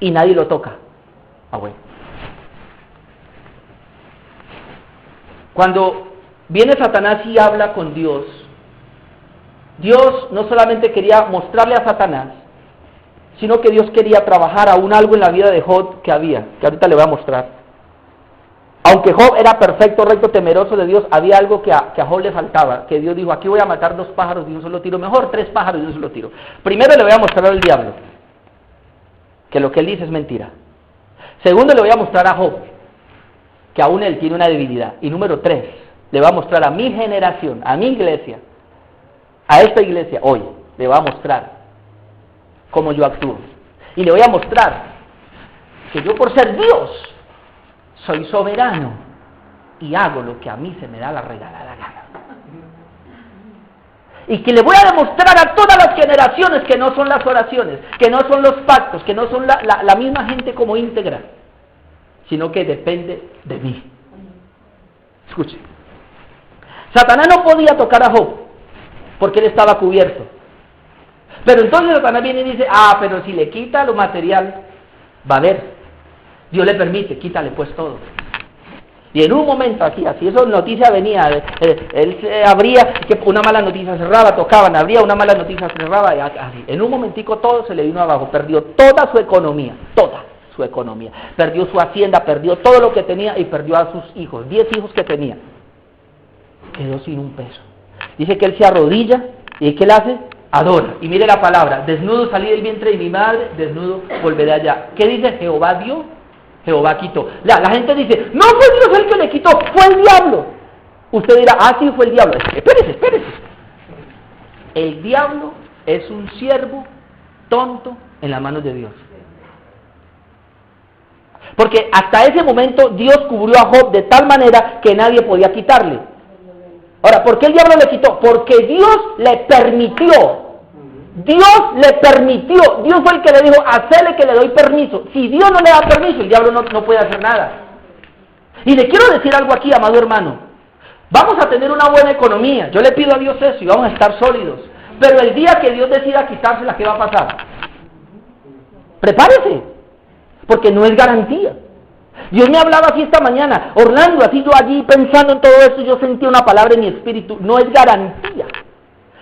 Y nadie lo toca. Bueno. Cuando viene Satanás y habla con Dios, Dios no solamente quería mostrarle a Satanás, sino que Dios quería trabajar aún algo en la vida de Job que ahorita le voy a mostrar. Aunque Job era perfecto, recto, temeroso de Dios, había algo que a Job le faltaba, que Dios dijo, aquí voy a matar 2 pájaros de un solo tiro, mejor 3 pájaros de un solo tiro. Primero le voy a mostrar al diablo, que lo que él dice es mentira. Segundo le voy a mostrar a Job, que aún él tiene una debilidad. Y número 3, le voy a mostrar a mi generación, a mi iglesia, a esta iglesia hoy, le voy a mostrar cómo yo actúo. Y le voy a mostrar que yo por ser Dios, soy soberano y hago lo que a mí se me da la regalada gana. Y que le voy a demostrar a todas las generaciones que no son las oraciones, que no son los pactos, que no son la misma gente como íntegra, sino que depende de mí. Escuche. Satanás no podía tocar a Job porque él estaba cubierto. Pero entonces Satanás viene y dice, pero si le quita lo material, va a ver. Dios le permite, quítale pues todo. Y en un momento aquí, así esa noticia venía, él abría, que una mala noticia cerraba, tocaban, abría una mala noticia cerraba, y así. En un momentico todo se le vino abajo, perdió toda su economía, perdió su hacienda, perdió todo lo que tenía y perdió a sus hijos, 10 hijos que tenía. Quedó sin un peso. Dice que él se arrodilla y ¿qué él hace? Adora. Y mire la palabra, desnudo salí del vientre de mi madre, desnudo volveré allá. ¿Qué dice? Jehová dio, Jehová quitó. La gente dice, no fue Dios el que le quitó, fue el diablo. Usted dirá, sí fue el diablo. Espérese. El diablo es un siervo tonto en las manos de Dios. Porque hasta ese momento Dios cubrió a Job de tal manera que nadie podía quitarle. Ahora, ¿por qué el diablo le quitó? Porque Dios le permitió. Dios fue el que le dijo, hacele que le doy permiso. Si Dios no le da permiso, el diablo no puede hacer nada. Y le quiero decir algo aquí, amado hermano. Vamos a tener una buena economía. Yo le pido a Dios eso y vamos a estar sólidos. Pero el día que Dios decida quitársela, ¿qué va a pasar? Prepárese, porque no es garantía. Dios me hablaba así esta mañana, Orlando, así yo allí pensando en todo eso, yo sentí una palabra en mi espíritu, no es garantía.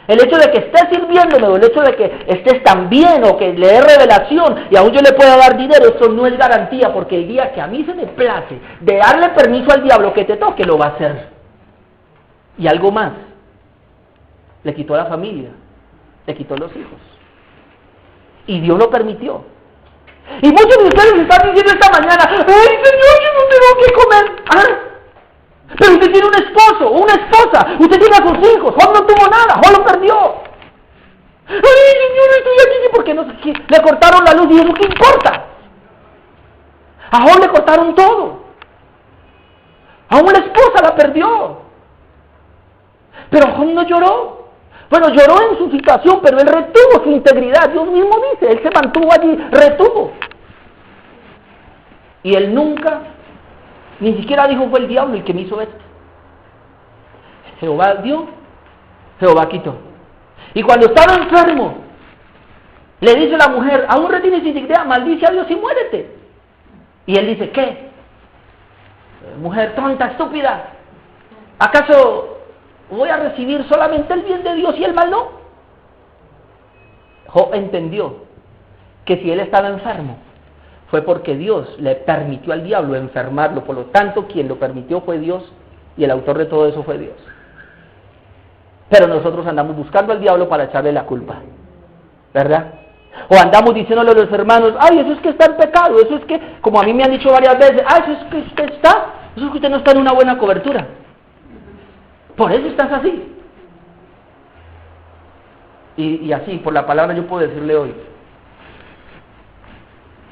El hecho de que estés sirviéndome, o el hecho de que estés tan bien, o que le dé revelación, y aún yo le pueda dar dinero, eso no es garantía, porque el día que a mí se me place de darle permiso al diablo que te toque, lo va a hacer. Y algo más, le quitó a la familia, le quitó los hijos. Y Dios lo permitió. Y muchos de ustedes están diciendo esta mañana, ¡ay, Señor, yo no tengo que comer! Pero usted tiene un esposo, una esposa, usted tiene a sus hijos, Job no tuvo nada, Job lo perdió. ¡Ay, Señor, estoy aquí porque no sé qué! Le cortaron la luz y eso, ¿qué importa? A Job le cortaron todo. Aún la esposa la perdió. Pero Job no lloró. Bueno, lloró en su situación, pero él retuvo su integridad. Dios mismo dice, él se mantuvo allí, retuvo. Y él nunca, ni siquiera dijo fue el diablo el que me hizo esto. Jehová dio, Jehová quitó. Y cuando estaba enfermo, le dice la mujer, aún retienes integridad, maldice a Dios y muérete. Y él dice, ¿qué? Mujer tonta, estúpida, ¿acaso ¿O voy a recibir solamente el bien de Dios y el mal no? Job entendió que si él estaba enfermo, fue porque Dios le permitió al diablo enfermarlo. Por lo tanto, quien lo permitió fue Dios y el autor de todo eso fue Dios. Pero nosotros andamos buscando al diablo para echarle la culpa, ¿verdad? O andamos diciéndole a los hermanos, ay, eso es que está en pecado, eso es que, como a mí me han dicho varias veces, ay, eso es que usted no está en una buena cobertura. Por eso estás así. Y así, por la palabra yo puedo decirle hoy,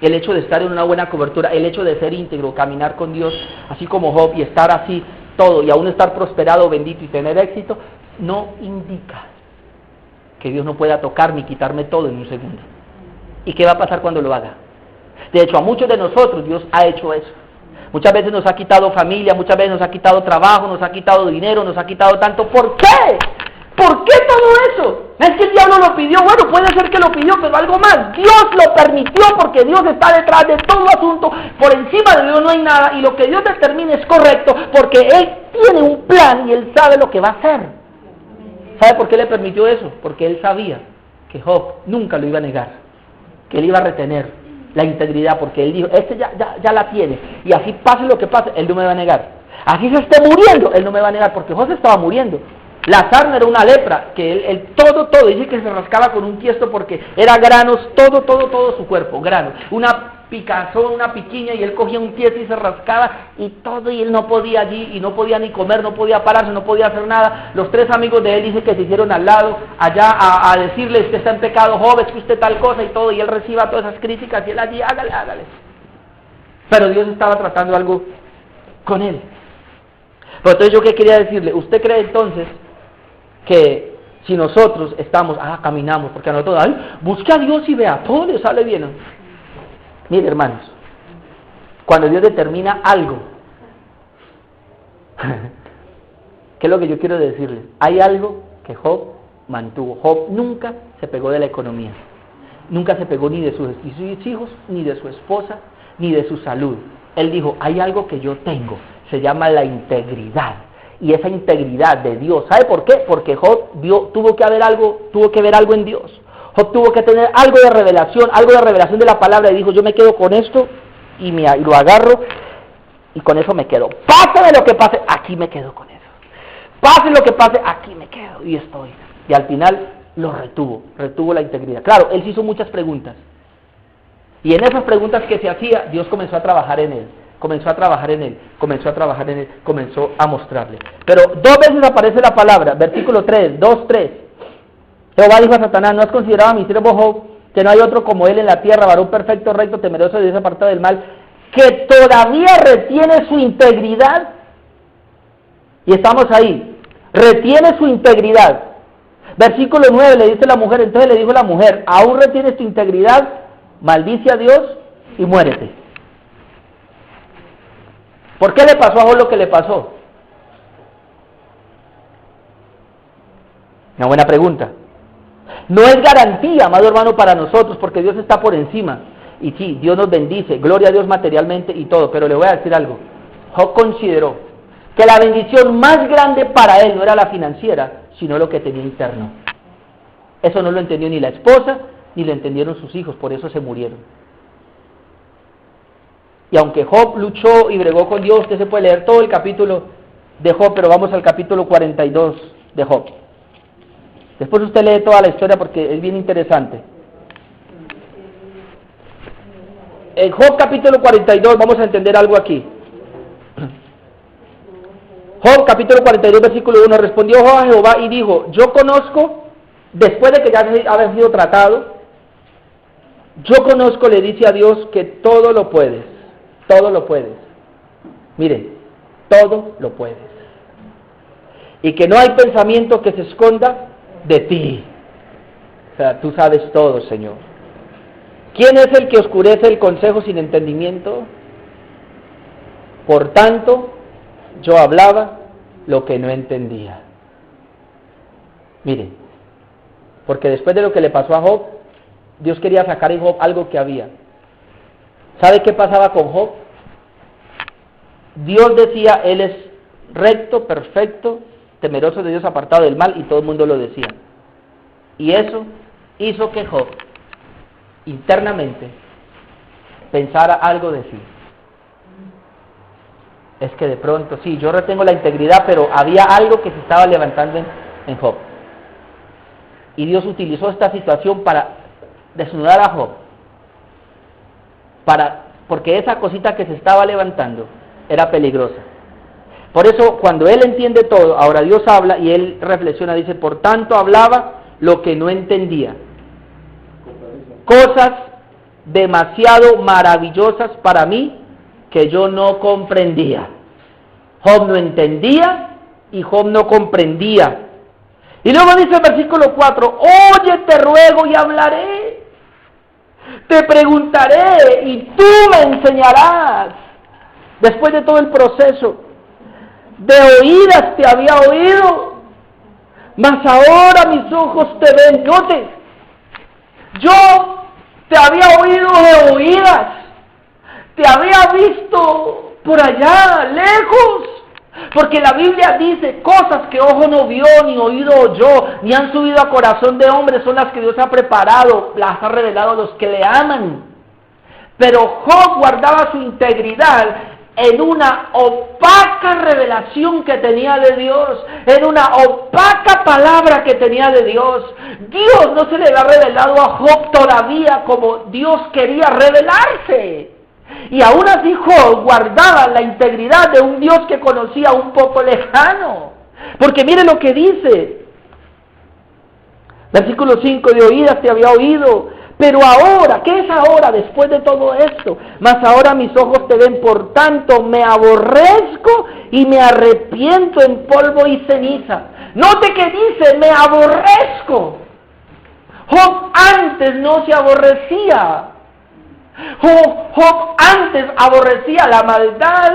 el hecho de estar en una buena cobertura, el hecho de ser íntegro, caminar con Dios, así como Job, y estar así todo, y aún estar prosperado, bendito y tener éxito, no indica que Dios no pueda tocar ni quitarme todo en un segundo. ¿Y qué va a pasar cuando lo haga? De hecho, a muchos de nosotros Dios ha hecho eso. Muchas veces nos ha quitado familia, muchas veces nos ha quitado trabajo, nos ha quitado dinero, nos ha quitado tanto. ¿Por qué? ¿Por qué todo eso? ¿Es que el diablo lo pidió? Bueno, puede ser que lo pidió, pero algo más. Dios lo permitió porque Dios está detrás de todo asunto. Por encima de Dios no hay nada y lo que Dios determine es correcto porque Él tiene un plan y Él sabe lo que va a hacer. ¿Sabe por qué le permitió eso? Porque Él sabía que Job nunca lo iba a negar, que Él iba a retener la integridad, porque Él dijo, este ya la tiene, y así pase lo que pase, Él no me va a negar. Así se esté muriendo, Él no me va a negar, porque Job estaba muriendo. La sarna era una lepra, que él todo, dice que se rascaba con un tiesto porque era granos, todo su cuerpo, granos. Una picazón, una piquiña, y él cogía un tiesto y se rascaba, y todo, y él no podía allí, y no podía ni comer, no podía pararse, no podía hacer nada. Los 3 amigos de él dice que se hicieron al lado, allá, a decirle, usted está en pecado, Job, es que usted tal cosa y todo, y él reciba todas esas críticas, y él allí, hágale. Pero Dios estaba tratando algo con él. Pero entonces, ¿yo qué quería decirle? ¿Usted cree entonces que si nosotros estamos, caminamos, porque a nosotros, busque a Dios y vea, todo le sale bien? Mire, hermanos, cuando Dios determina algo, ¿qué es lo que yo quiero decirles? Hay algo que Job mantuvo. Job nunca se pegó de la economía, nunca se pegó ni de sus hijos, ni de su esposa, ni de su salud. Él dijo, hay algo que yo tengo, se llama la integridad. Y esa integridad de Dios, ¿sabe por qué? Porque Job tuvo que ver algo en Dios. Job tuvo que tener algo de revelación de la palabra, y dijo, yo me quedo con esto, y lo agarro, y con eso me quedo. Pásame lo que pase, aquí me quedo con eso. Pase lo que pase, aquí me quedo, y estoy. Y al final lo retuvo la integridad. Claro, él se hizo muchas preguntas, y en esas preguntas que se hacía, Dios comenzó a trabajar en él. Comenzó a mostrarle. Pero 2 veces aparece la palabra, versículo 3, 2:3. Jehová dijo a Satanás, ¿no has considerado a mi siervo Job, que no hay otro como él en la tierra, varón perfecto, recto, temeroso de Dios, apartado del mal, que todavía retiene su integridad? Y estamos ahí, retiene su integridad. Versículo 9 le dice la mujer, entonces le dijo la mujer, ¿aún retienes tu integridad? Maldice a Dios y muérete. ¿Por qué le pasó a Job lo que le pasó? Una buena pregunta. No es garantía, amado hermano, para nosotros, porque Dios está por encima. Y sí, Dios nos bendice, gloria a Dios materialmente y todo, pero le voy a decir algo. Job consideró que la bendición más grande para él no era la financiera, sino lo que tenía interno. Eso no lo entendió ni la esposa, ni lo entendieron sus hijos, por eso se murieron. Y aunque Job luchó y bregó con Dios, usted se puede leer todo el capítulo de Job, pero vamos al capítulo 42 de Job. Después usted lee toda la historia porque es bien interesante. En Job capítulo 42 vamos a entender algo aquí. Job capítulo 42 versículo 1, respondió Job a Jehová y dijo, yo conozco, después de que ya había sido tratado, yo conozco, le dice a Dios, que todo lo puedes. Todo lo puedes. Mire, todo lo puedes. Y que no hay pensamiento que se esconda de ti. O sea, tú sabes todo, Señor. ¿Quién es el que oscurece el consejo sin entendimiento? Por tanto, yo hablaba lo que no entendía. Mire, porque después de lo que le pasó a Job, Dios quería sacar en Job algo que había. ¿Sabe qué pasaba con Job? Dios decía, él es recto, perfecto, temeroso de Dios, apartado del mal, y todo el mundo lo decía. Y eso hizo que Job internamente pensara algo de sí. Es que de pronto, sí, yo retengo la integridad, pero había algo que se estaba levantando en Job. Y Dios utilizó esta situación para desnudar a Job, porque esa cosita que se estaba levantando era peligrosa. Por eso, cuando él entiende todo, ahora Dios habla y él reflexiona, dice, por tanto hablaba lo que no entendía. Cosas demasiado maravillosas para mí que yo no comprendía. Job no entendía y Job no comprendía. Y luego dice el versículo 4, oye, te ruego y hablaré. Te preguntaré y tú me enseñarás. Después de todo el proceso, de oídas te había oído, mas ahora mis ojos te ven. Yo te había oído de oídas, te había visto por allá, lejos, porque la Biblia dice, cosas que ojo no vio, ni oído oyó, ni han subido a corazón de hombre, son las que Dios ha preparado, las ha revelado a los que le aman. Pero Job guardaba su integridad en una opaca revelación que tenía de Dios, en una opaca palabra que tenía de Dios. Dios no se le había revelado a Job todavía como Dios quería revelarse. Y aún así Job guardaba la integridad de un Dios que conocía un poco lejano. Porque mire lo que dice. Versículo 5, de oídas te había oído, pero ahora, ¿qué es ahora después de todo esto? Mas ahora mis ojos te ven, por tanto me aborrezco y me arrepiento en polvo y ceniza. Note que dice, me aborrezco. Job antes no se aborrecía. Job antes aborrecía la maldad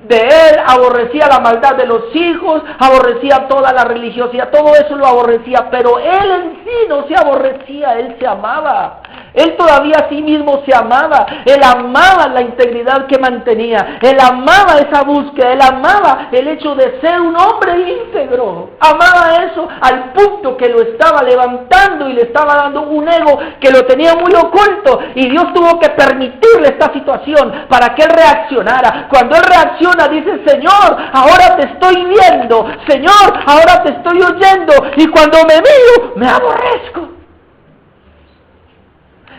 de él, aborrecía la maldad de los hijos, aborrecía toda la religiosidad, todo eso lo aborrecía, pero él en sí no se aborrecía, él se amaba. Él todavía a sí mismo se amaba, él amaba la integridad que mantenía, él amaba esa búsqueda, él amaba el hecho de ser un hombre íntegro, amaba eso al punto que lo estaba levantando y le estaba dando un ego que lo tenía muy oculto, y Dios tuvo que permitirle esta situación para que él reaccionara. Cuando él reacciona dice, Señor, ahora te estoy viendo, Señor, ahora te estoy oyendo, y cuando me miro, me aborrezco.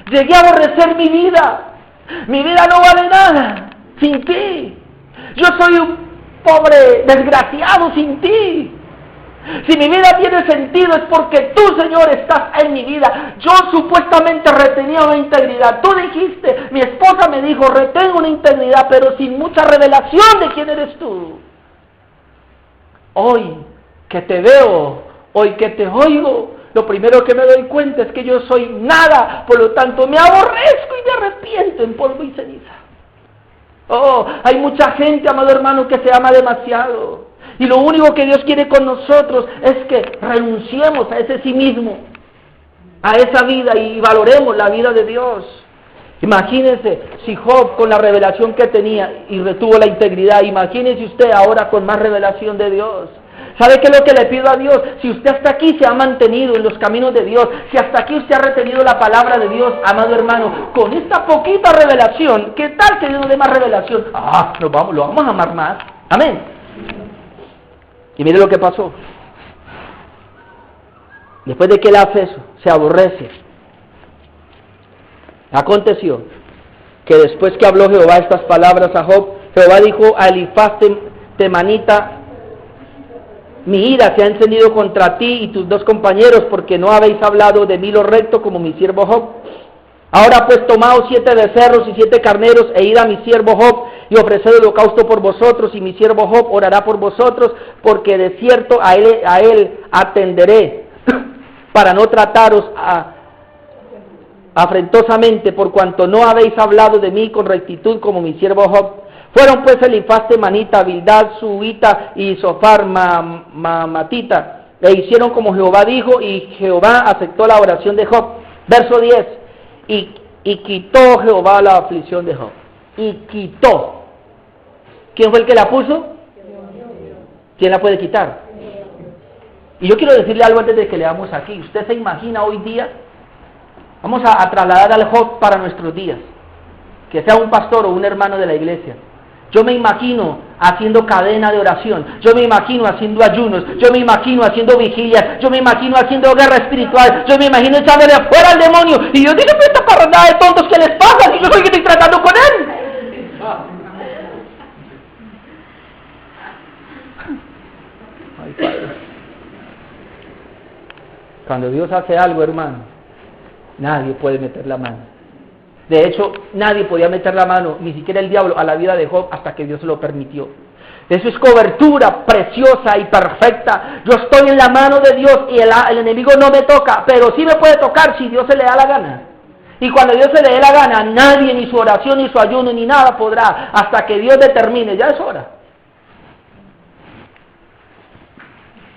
Llegué a aborrecer mi vida no vale nada sin ti, yo soy un pobre desgraciado sin ti. Si mi vida tiene sentido es porque tú, Señor, estás en mi vida. Yo supuestamente retenía una integridad, tú dijiste, mi esposa me dijo, retengo una integridad, pero sin mucha revelación de quién eres tú. Hoy que te veo, hoy que te oigo, lo primero que me doy cuenta es que yo soy nada, por lo tanto me aborrezco y me arrepiento en polvo y ceniza. Oh, hay mucha gente, amado hermano, que se ama demasiado. Y lo único que Dios quiere con nosotros es que renunciemos a ese sí mismo, a esa vida, y valoremos la vida de Dios. Imagínense si Job, con la revelación que tenía y retuvo la integridad, imagínense usted ahora con más revelación de Dios. ¿Sabe qué es lo que le pido a Dios? Si usted hasta aquí se ha mantenido en los caminos de Dios, si hasta aquí usted ha retenido la palabra de Dios, amado hermano, con esta poquita revelación, ¿qué tal que Dios nos dé más revelación? Lo vamos a amar más. Amén. Y mire lo que pasó. Después de que él hace eso, se aborrece. Aconteció que después que habló Jehová estas palabras a Job, Jehová dijo a Elifaz temanita, mi ira se ha encendido contra ti y tus dos compañeros, porque no habéis hablado de mí lo recto como mi siervo Job. Ahora pues tomaos 7 becerros y 7 carneros, e id a mi siervo Job, y ofreced holocausto por vosotros, y mi siervo Job orará por vosotros, porque de cierto a él atenderé, para no trataros afrentosamente, por cuanto no habéis hablado de mí con rectitud como mi siervo Job. Fueron pues Elifaz temanita, Bildad suhita y Zofar matita, e hicieron como Jehová dijo, y Jehová aceptó la oración de Job. Verso 10, y quitó Jehová la aflicción de Job. Y quitó. ¿Quién fue el que la puso? ¿Quién la puede quitar? Y yo quiero decirle algo antes de que leamos aquí. ¿Usted se imagina hoy día? Vamos a trasladar al Job para nuestros días. Que sea un pastor o un hermano de la iglesia. Yo me imagino haciendo cadena de oración. Yo me imagino haciendo ayunos. Yo me imagino haciendo vigilias. Yo me imagino haciendo guerra espiritual. Yo me imagino echándole afuera al demonio. Y Dios dice, pues esta parrandada de tontos, ¿qué les pasa? Si yo soy el que estoy tratando con él. Ay, Padre. Cuando Dios hace algo, hermano, nadie puede meter la mano. De hecho, nadie podía meter la mano, ni siquiera el diablo, a la vida de Job hasta que Dios se lo permitió. Eso es cobertura preciosa y perfecta. Yo estoy en la mano de Dios y el enemigo no me toca, pero sí me puede tocar si Dios se le da la gana. Y cuando Dios se le dé la gana, nadie, ni su oración, ni su ayuno, ni nada podrá, hasta que Dios determine. Ya es hora.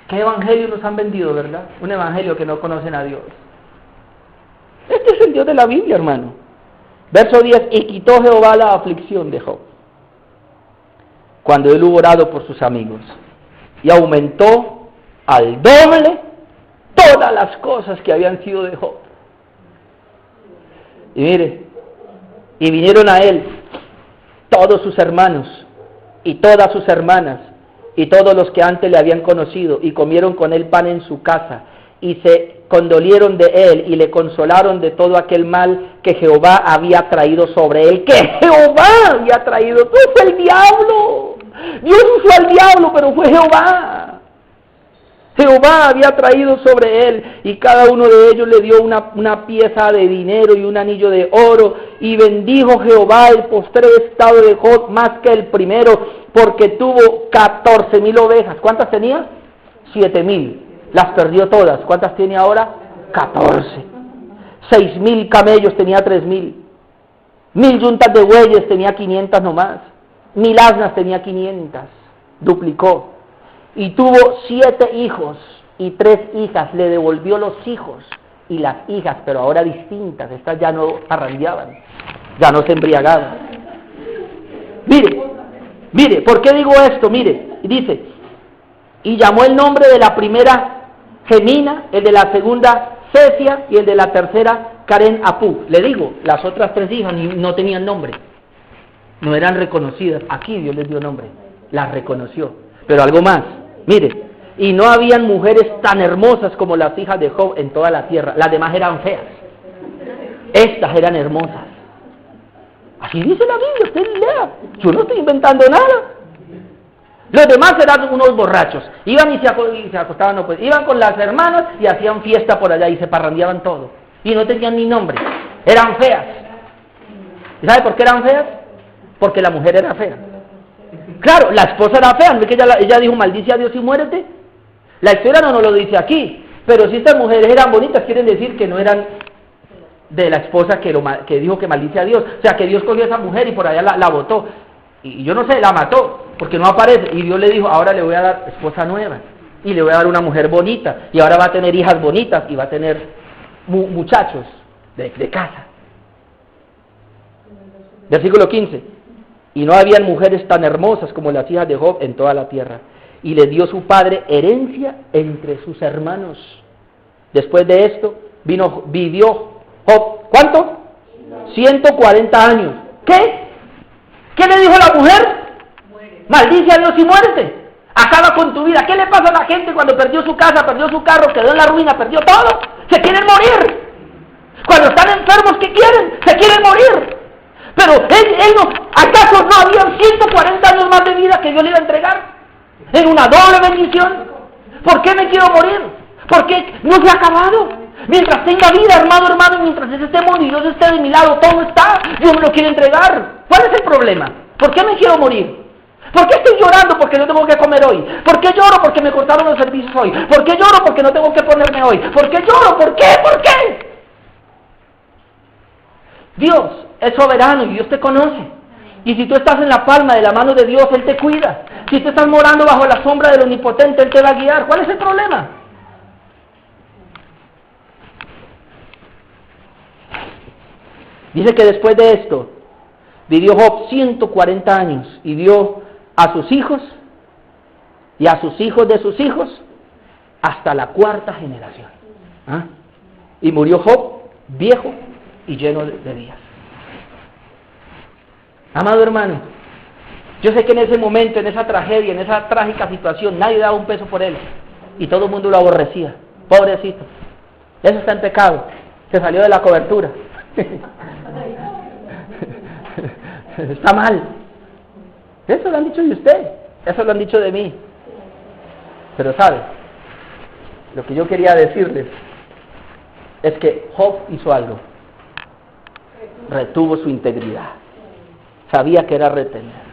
¿Qué evangelio nos han vendido, verdad? Un evangelio que no conocen a Dios. Este es el Dios de la Biblia, hermano. Verso 10, y quitó Jehová la aflicción de Job, cuando él hubo orado por sus amigos, y aumentó al doble todas las cosas que habían sido de Job. Y mire, y vinieron a él todos sus hermanos, y todas sus hermanas, y todos los que antes le habían conocido, y comieron con él pan en su casa, y se condolieron de él, y le consolaron de todo aquel mal que Jehová había traído sobre él, que Jehová había traído. No fue el diablo, Dios usó al diablo, pero fue Jehová. Jehová había traído sobre él, y cada uno de ellos le dio una pieza de dinero y un anillo de oro, y bendijo Jehová el postrer estado de Job más que el primero, porque tuvo 14,000 ovejas. ¿Cuántas tenía? 7,000. Las perdió todas. ¿Cuántas tiene ahora? 14. 6,000 camellos, tenía 3,000. 1,000 yuntas de bueyes, tenía 500 nomás. 1,000 asnas, tenía 500. Duplicó. Y tuvo 7 hijos y 3 hijas. Le devolvió los hijos y las hijas, pero ahora distintas. Estas ya no parrandeaban, ya no se embriagaban. Mire, ¿por qué digo esto? Mire, dice, y llamó el nombre de la primera Gemina, el de la segunda Cesia y el de la tercera Karen Apú. Le digo, las otras 3 hijas no tenían nombre, no eran reconocidas. Aquí Dios les dio nombre, las reconoció. Pero algo más, mire, y no habían mujeres tan hermosas como las hijas de Job en toda la tierra. Las demás eran feas, estas eran hermosas. Así dice la Biblia, usted lea, yo no estoy inventando nada. Los demás eran unos borrachos, iban y se acostaban, no, pues, iban con las hermanas y hacían fiesta por allá y se parrandeaban todo. Y no tenían ni nombre, eran feas. ¿Y sabe por qué eran feas? Porque la mujer era fea. Claro, la esposa era fea, ¿no es que ella dijo, maldice a Dios y muérete? La historia no nos lo dice aquí, pero si estas mujeres eran bonitas, quieren decir que no eran de la esposa que dijo que maldice a Dios. O sea, que Dios cogió a esa mujer y por allá la botó. Y yo no sé, la mató, porque no aparece. Y Dios le dijo, ahora le voy a dar esposa nueva. Y le voy a dar una mujer bonita. Y ahora va a tener hijas bonitas y va a tener muchachos de casa. Versículo 15. Y no habían mujeres tan hermosas como las hijas de Job en toda la tierra. Y le dio su padre herencia entre sus hermanos. Después de esto, vivió Job, ¿cuánto? 140 años. ¿Qué? ¿Qué le dijo la mujer? Maldice a Dios y muérete. Acaba con tu vida. ¿Qué le pasa a la gente cuando perdió su casa, perdió su carro, quedó en la ruina, perdió todo? Se quieren morir. Cuando están enfermos, ¿qué quieren? Se quieren morir. Pero él no, ¿acaso no habían 140 años más de vida que Dios le iba a entregar? En una doble bendición. ¿Por qué me quiero morir? Porque no se ha acabado. Mientras tenga vida, hermano, mientras Él esté y Dios esté de mi lado, todo está. Dios me lo quiere entregar. ¿Cuál es el problema? ¿Por qué me quiero morir? ¿Por qué estoy llorando porque no tengo que comer hoy? ¿Por qué lloro porque me cortaron los servicios hoy? ¿Por qué lloro porque no tengo que ponerme hoy? ¿Por qué lloro? ¿Por qué? ¿Por qué? Dios es soberano y Dios te conoce. Y si tú estás en la palma de la mano de Dios, Él te cuida. Si tú estás morando bajo la sombra del Omnipotente, Él te va a guiar. ¿Cuál es el problema? Dice que después de esto, vivió Job 140 años y dio a sus hijos y a sus hijos de sus hijos hasta la cuarta generación. ¿Ah? Y murió Job, viejo y lleno de días. Amado hermano, yo sé que en ese momento, en esa tragedia, en esa trágica situación, nadie daba un peso por él y todo el mundo lo aborrecía. Pobrecito, eso está en pecado, se salió de la cobertura. Está mal. Eso lo han dicho de usted, eso lo han dicho de mí. Pero ¿sabe? Lo que yo quería decirles es que Job hizo algo. Retuvo su integridad. Sabía que era retener.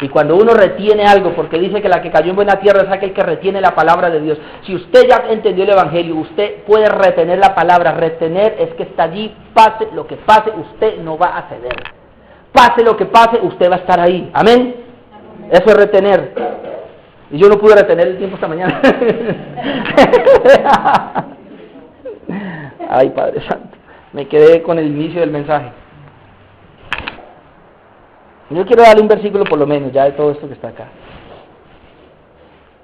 Y cuando uno retiene algo, porque dice que la que cayó en buena tierra es aquel que retiene la palabra de Dios. Si usted ya entendió el Evangelio, usted puede retener la palabra. Retener es que está allí, pase lo que pase, usted no va a ceder. Pase lo que pase, usted va a estar ahí. Amén. Eso es retener. Y yo no pude retener el tiempo esta mañana. Ay, Padre Santo. Me quedé con el inicio del mensaje. Yo quiero darle un versículo por lo menos, ya de todo esto que está acá.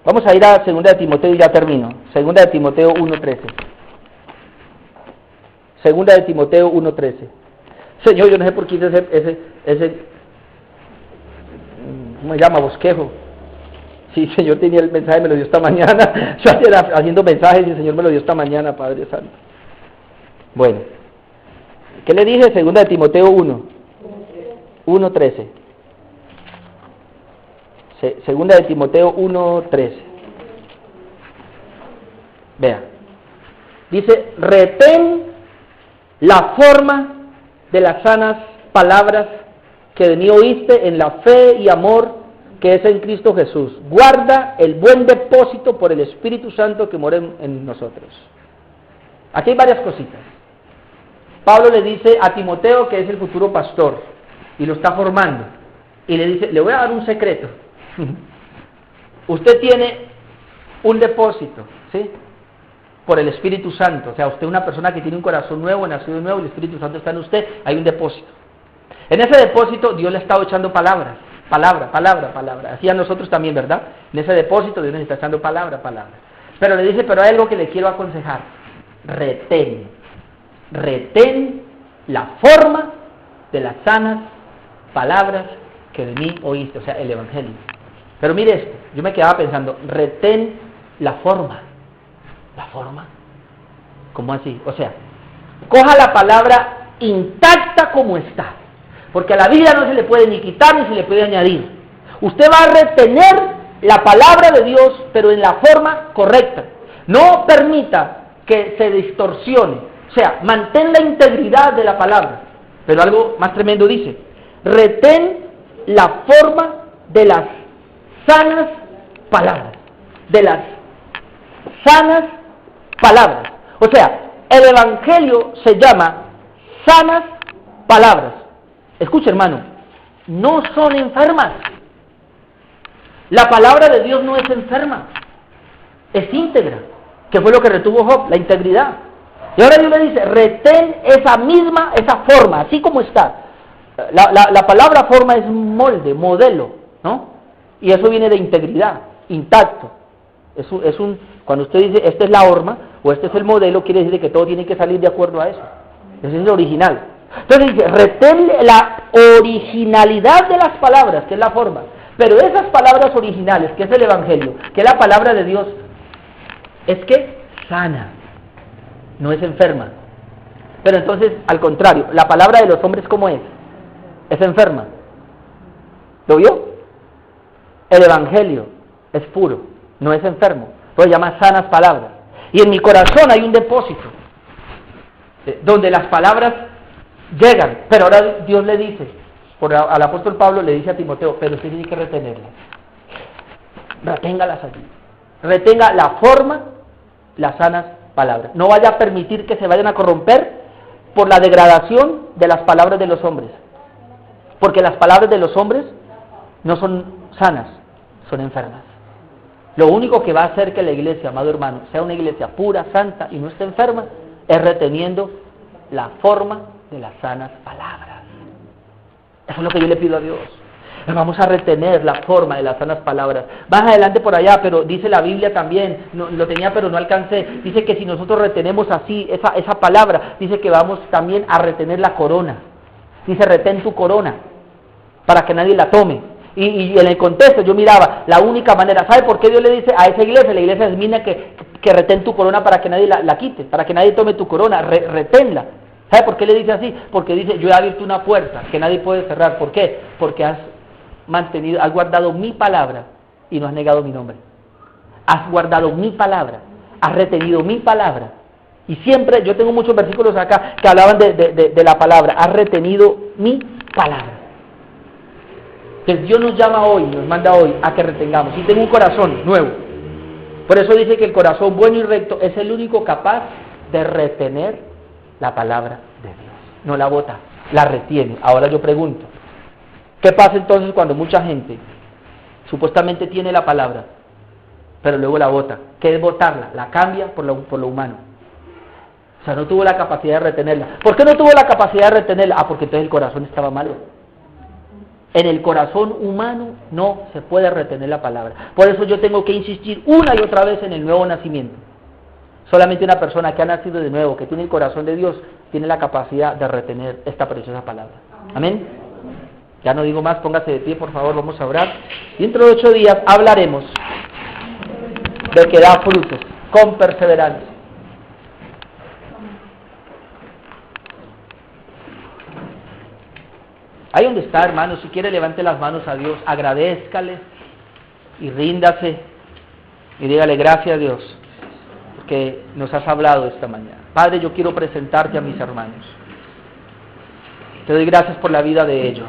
Vamos a ir a 2 de Timoteo y ya termino. 2 de Timoteo 1:13. 2 de Timoteo 1:13. Señor, yo no sé por qué ese ¿cómo se llama? Bosquejo. Sí, Señor tenía el mensaje, me lo dio esta mañana. Yo ayer haciendo mensajes y el Señor me lo dio esta mañana, Padre Santo. Bueno, ¿qué le dije? 2 de Timoteo 1:13. 2 de Timoteo 1:13. Vea. Dice, retén la forma de las sanas palabras que de mí oíste en la fe y amor que es en Cristo Jesús. Guarda el buen depósito por el Espíritu Santo que mora en nosotros. Aquí hay varias cositas. Pablo le dice a Timoteo, que es el futuro pastor, y lo está formando, y le dice, le voy a dar un secreto. Usted tiene un depósito, ¿sí? Por el Espíritu Santo. O sea, usted es una persona que tiene un corazón nuevo, nacido de nuevo, y el Espíritu Santo está en usted, hay un depósito. En ese depósito Dios le ha estado echando palabra. Así a nosotros también, ¿verdad? En ese depósito Dios nos está echando palabra. Pero le dice, pero hay algo que le quiero aconsejar. Retén la forma de las sanas palabras que de mí oíste, o sea, el Evangelio. Pero mire esto, yo me quedaba pensando, retén la forma. ¿La forma? ¿Cómo así? O sea, coja la palabra intacta como está. Porque a la vida no se le puede ni quitar ni se le puede añadir. Usted va a retener la palabra de Dios, pero en la forma correcta. No permita que se distorsione. O sea, mantén la integridad de la palabra. Pero algo más tremendo dice, retén la forma de las sanas palabras. De las sanas palabras. O sea, el Evangelio se llama sanas palabras. Escucha, hermano, no son enfermas. La palabra de Dios no es enferma, es íntegra, que fue lo que retuvo Job, la integridad. Y ahora Dios le dice, retén esa forma, así como está. La palabra forma es molde, modelo, ¿no? Y eso viene de integridad, intacto. Cuando usted dice, esta es la forma, o este es el modelo, quiere decir que todo tiene que salir de acuerdo a eso. Ese es el original. Entonces dice, retén la originalidad de las palabras, que es la forma, pero esas palabras originales, que es el Evangelio, que es la palabra de Dios, es que sana, no es enferma. Pero entonces, al contrario, la palabra de los hombres, ¿cómo es? Es enferma. ¿Lo vio? El Evangelio es puro, no es enfermo, lo llama sanas palabras. Y en mi corazón hay un depósito, donde las palabras llegan, pero ahora Dios le dice, al apóstol Pablo le dice a Timoteo, pero usted tiene que retenerlas, reténgalas allí, retenga la forma, las sanas palabras, no vaya a permitir que se vayan a corromper por la degradación de las palabras de los hombres, porque las palabras de los hombres no son sanas, son enfermas. Lo único que va a hacer que la iglesia, amado hermano, sea una iglesia pura, santa y no esté enferma, es reteniendo la forma de las sanas palabras. Eso es lo que yo le pido a Dios. Vamos a retener la forma de las sanas palabras. Más adelante por allá, pero dice la Biblia también, no, lo tenía pero no alcancé, dice que si nosotros retenemos así esa palabra, dice que vamos también a retener la corona. Dice, retén tu corona, para que nadie la tome. Y en el contexto yo miraba, la única manera, ¿sabe por qué Dios le dice a esa iglesia? La iglesia es que retén tu corona para que nadie la quite, para que nadie tome tu corona, reténla. ¿Sabe por qué le dice así? Porque dice, yo he abierto una puerta que nadie puede cerrar. ¿Por qué? Porque has guardado mi palabra y no has negado mi nombre. Has guardado mi palabra, has retenido mi palabra. Y siempre, yo tengo muchos versículos acá que hablaban de la palabra, has retenido mi palabra. Entonces Dios nos llama hoy, nos manda hoy a que retengamos. Y tengo un corazón nuevo. Por eso dice que el corazón bueno y recto es el único capaz de retener la palabra de Dios. No la bota, la retiene. Ahora yo pregunto, ¿qué pasa entonces cuando mucha gente supuestamente tiene la palabra, pero luego la bota? ¿Qué es botarla? La cambia por lo humano. O sea, no tuvo la capacidad de retenerla. ¿Por qué no tuvo la capacidad de retenerla? Porque entonces el corazón estaba malo. En el corazón humano no se puede retener la palabra. Por eso yo tengo que insistir una y otra vez en el nuevo nacimiento. Solamente una persona que ha nacido de nuevo, que tiene el corazón de Dios, tiene la capacidad de retener esta preciosa palabra. Amén. Ya no digo más, póngase de pie, por favor, vamos a orar. Y dentro de 8 días hablaremos de que da frutos con perseverancia. Ahí donde está, hermano, si quiere levante las manos a Dios, agradézcale y ríndase y dígale gracias a Dios que nos has hablado esta mañana. Padre, yo quiero presentarte a mis hermanos. Te doy gracias por la vida de ellos.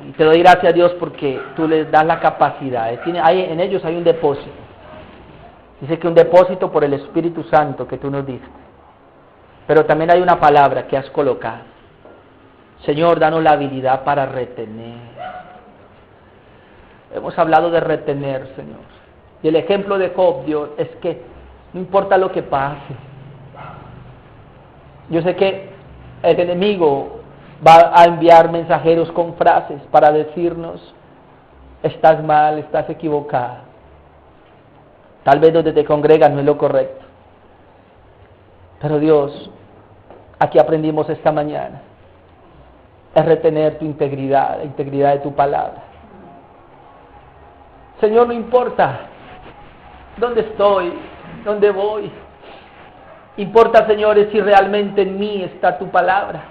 Y te doy gracias a Dios porque tú les das la capacidad. En ellos hay un depósito. Dice que un depósito por el Espíritu Santo que tú nos diste. Pero también hay una palabra que has colocado. Señor, danos la habilidad para retener. Hemos hablado de retener, Señor. Y el ejemplo de Job, Dios, es que no importa lo que pase. Yo sé que el enemigo va a enviar mensajeros con frases para decirnos, estás mal, estás equivocado. Tal vez donde te congregas no es lo correcto. Pero Dios, aquí aprendimos esta mañana, es retener tu integridad, la integridad de tu palabra. Señor, no importa dónde estoy, dónde voy. Importa, Señor, si realmente en mí está tu palabra.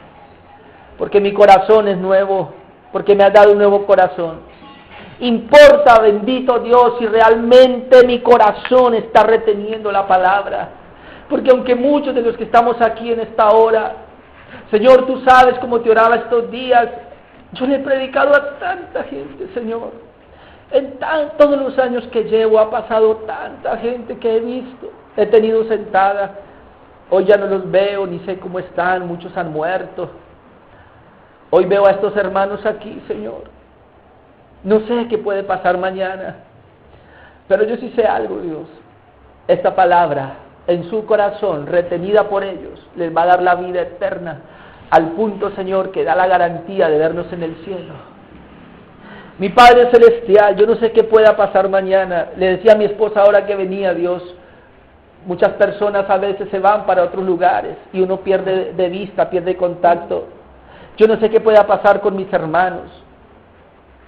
Porque mi corazón es nuevo, porque me has dado un nuevo corazón. Importa, bendito Dios, si realmente mi corazón está reteniendo la palabra. Porque aunque muchos de los que estamos aquí en esta hora, Señor, tú sabes cómo te oraba estos días, yo le he predicado a tanta gente, Señor. Todos los años que llevo ha pasado tanta gente que he visto, he tenido sentada. Hoy ya no los veo, ni sé cómo están, muchos han muerto. Hoy veo a estos hermanos aquí, Señor. No sé qué puede pasar mañana, pero yo sí sé algo, Dios. Esta palabra en su corazón, retenida por ellos, les va a dar la vida eterna, al punto, Señor, que da la garantía de vernos en el cielo. Mi Padre Celestial, yo no sé qué pueda pasar mañana. Le decía a mi esposa ahora que venía, Dios, muchas personas a veces se van para otros lugares y uno pierde de vista, pierde contacto. Yo no sé qué pueda pasar con mis hermanos.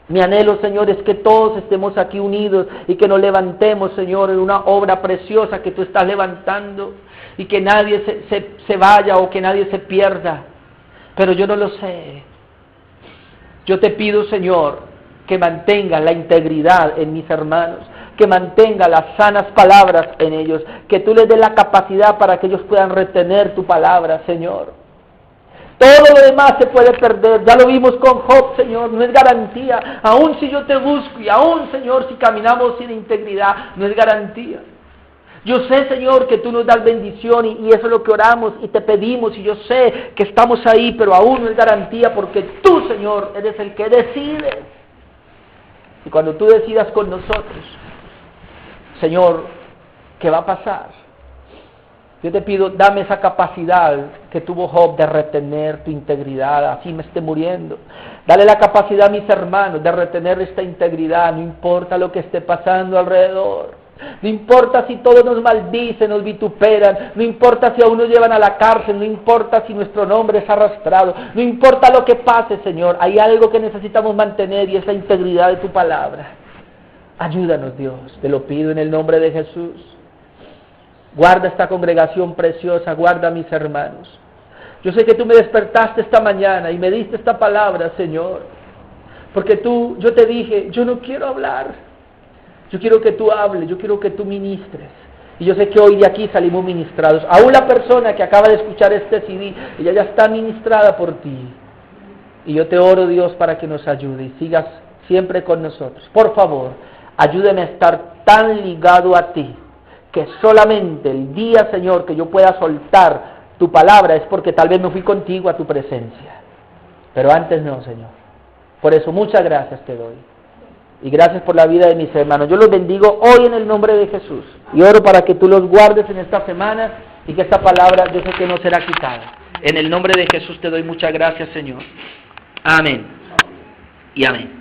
Mi anhelo, Señor, es que todos estemos aquí unidos y que nos levantemos, Señor, en una obra preciosa que tú estás levantando y que nadie se vaya o que nadie se pierda. Pero yo no lo sé. Yo te pido, Señor, que mantenga la integridad en mis hermanos, que mantenga las sanas palabras en ellos, que tú les des la capacidad para que ellos puedan retener tu palabra, Señor. Todo lo demás se puede perder, ya lo vimos con Job, Señor, no es garantía, aún si yo te busco y aún, Señor, si caminamos sin integridad, no es garantía. Yo sé, Señor, que tú nos das bendición y eso es lo que oramos y te pedimos y yo sé que estamos ahí, pero aún no es garantía porque tú, Señor, eres el que decides. Y cuando tú decidas con nosotros, Señor, ¿qué va a pasar? Yo te pido, dame esa capacidad que tuvo Job de retener tu integridad, así me esté muriendo. Dale la capacidad a mis hermanos de retener esta integridad, no importa lo que esté pasando alrededor. No importa si todos nos maldicen, nos vituperan, no importa si aún nos llevan a la cárcel, no importa si nuestro nombre es arrastrado, no importa lo que pase, Señor, hay algo que necesitamos mantener y es la integridad de tu palabra. Ayúdanos, Dios, te lo pido en el nombre de Jesús. Guarda esta congregación preciosa, guarda a mis hermanos. Yo sé que tú me despertaste esta mañana y me diste esta palabra, Señor, porque yo te dije, yo no quiero hablar. Yo quiero que tú hables, yo quiero que tú ministres. Y yo sé que hoy de aquí salimos ministrados. Aún la persona que acaba de escuchar este CD, ella ya está ministrada por ti. Y yo te oro, Dios, para que nos ayude y sigas siempre con nosotros. Por favor, ayúdame a estar tan ligado a ti, que solamente el día, Señor, que yo pueda soltar tu palabra es porque tal vez no fui contigo a tu presencia. Pero antes no, Señor. Por eso muchas gracias te doy. Y gracias por la vida de mis hermanos. Yo los bendigo hoy en el nombre de Jesús. Y oro para que tú los guardes en esta semana y que esta palabra yo sé que no será quitada. En el nombre de Jesús te doy muchas gracias, Señor. Amén. Y amén.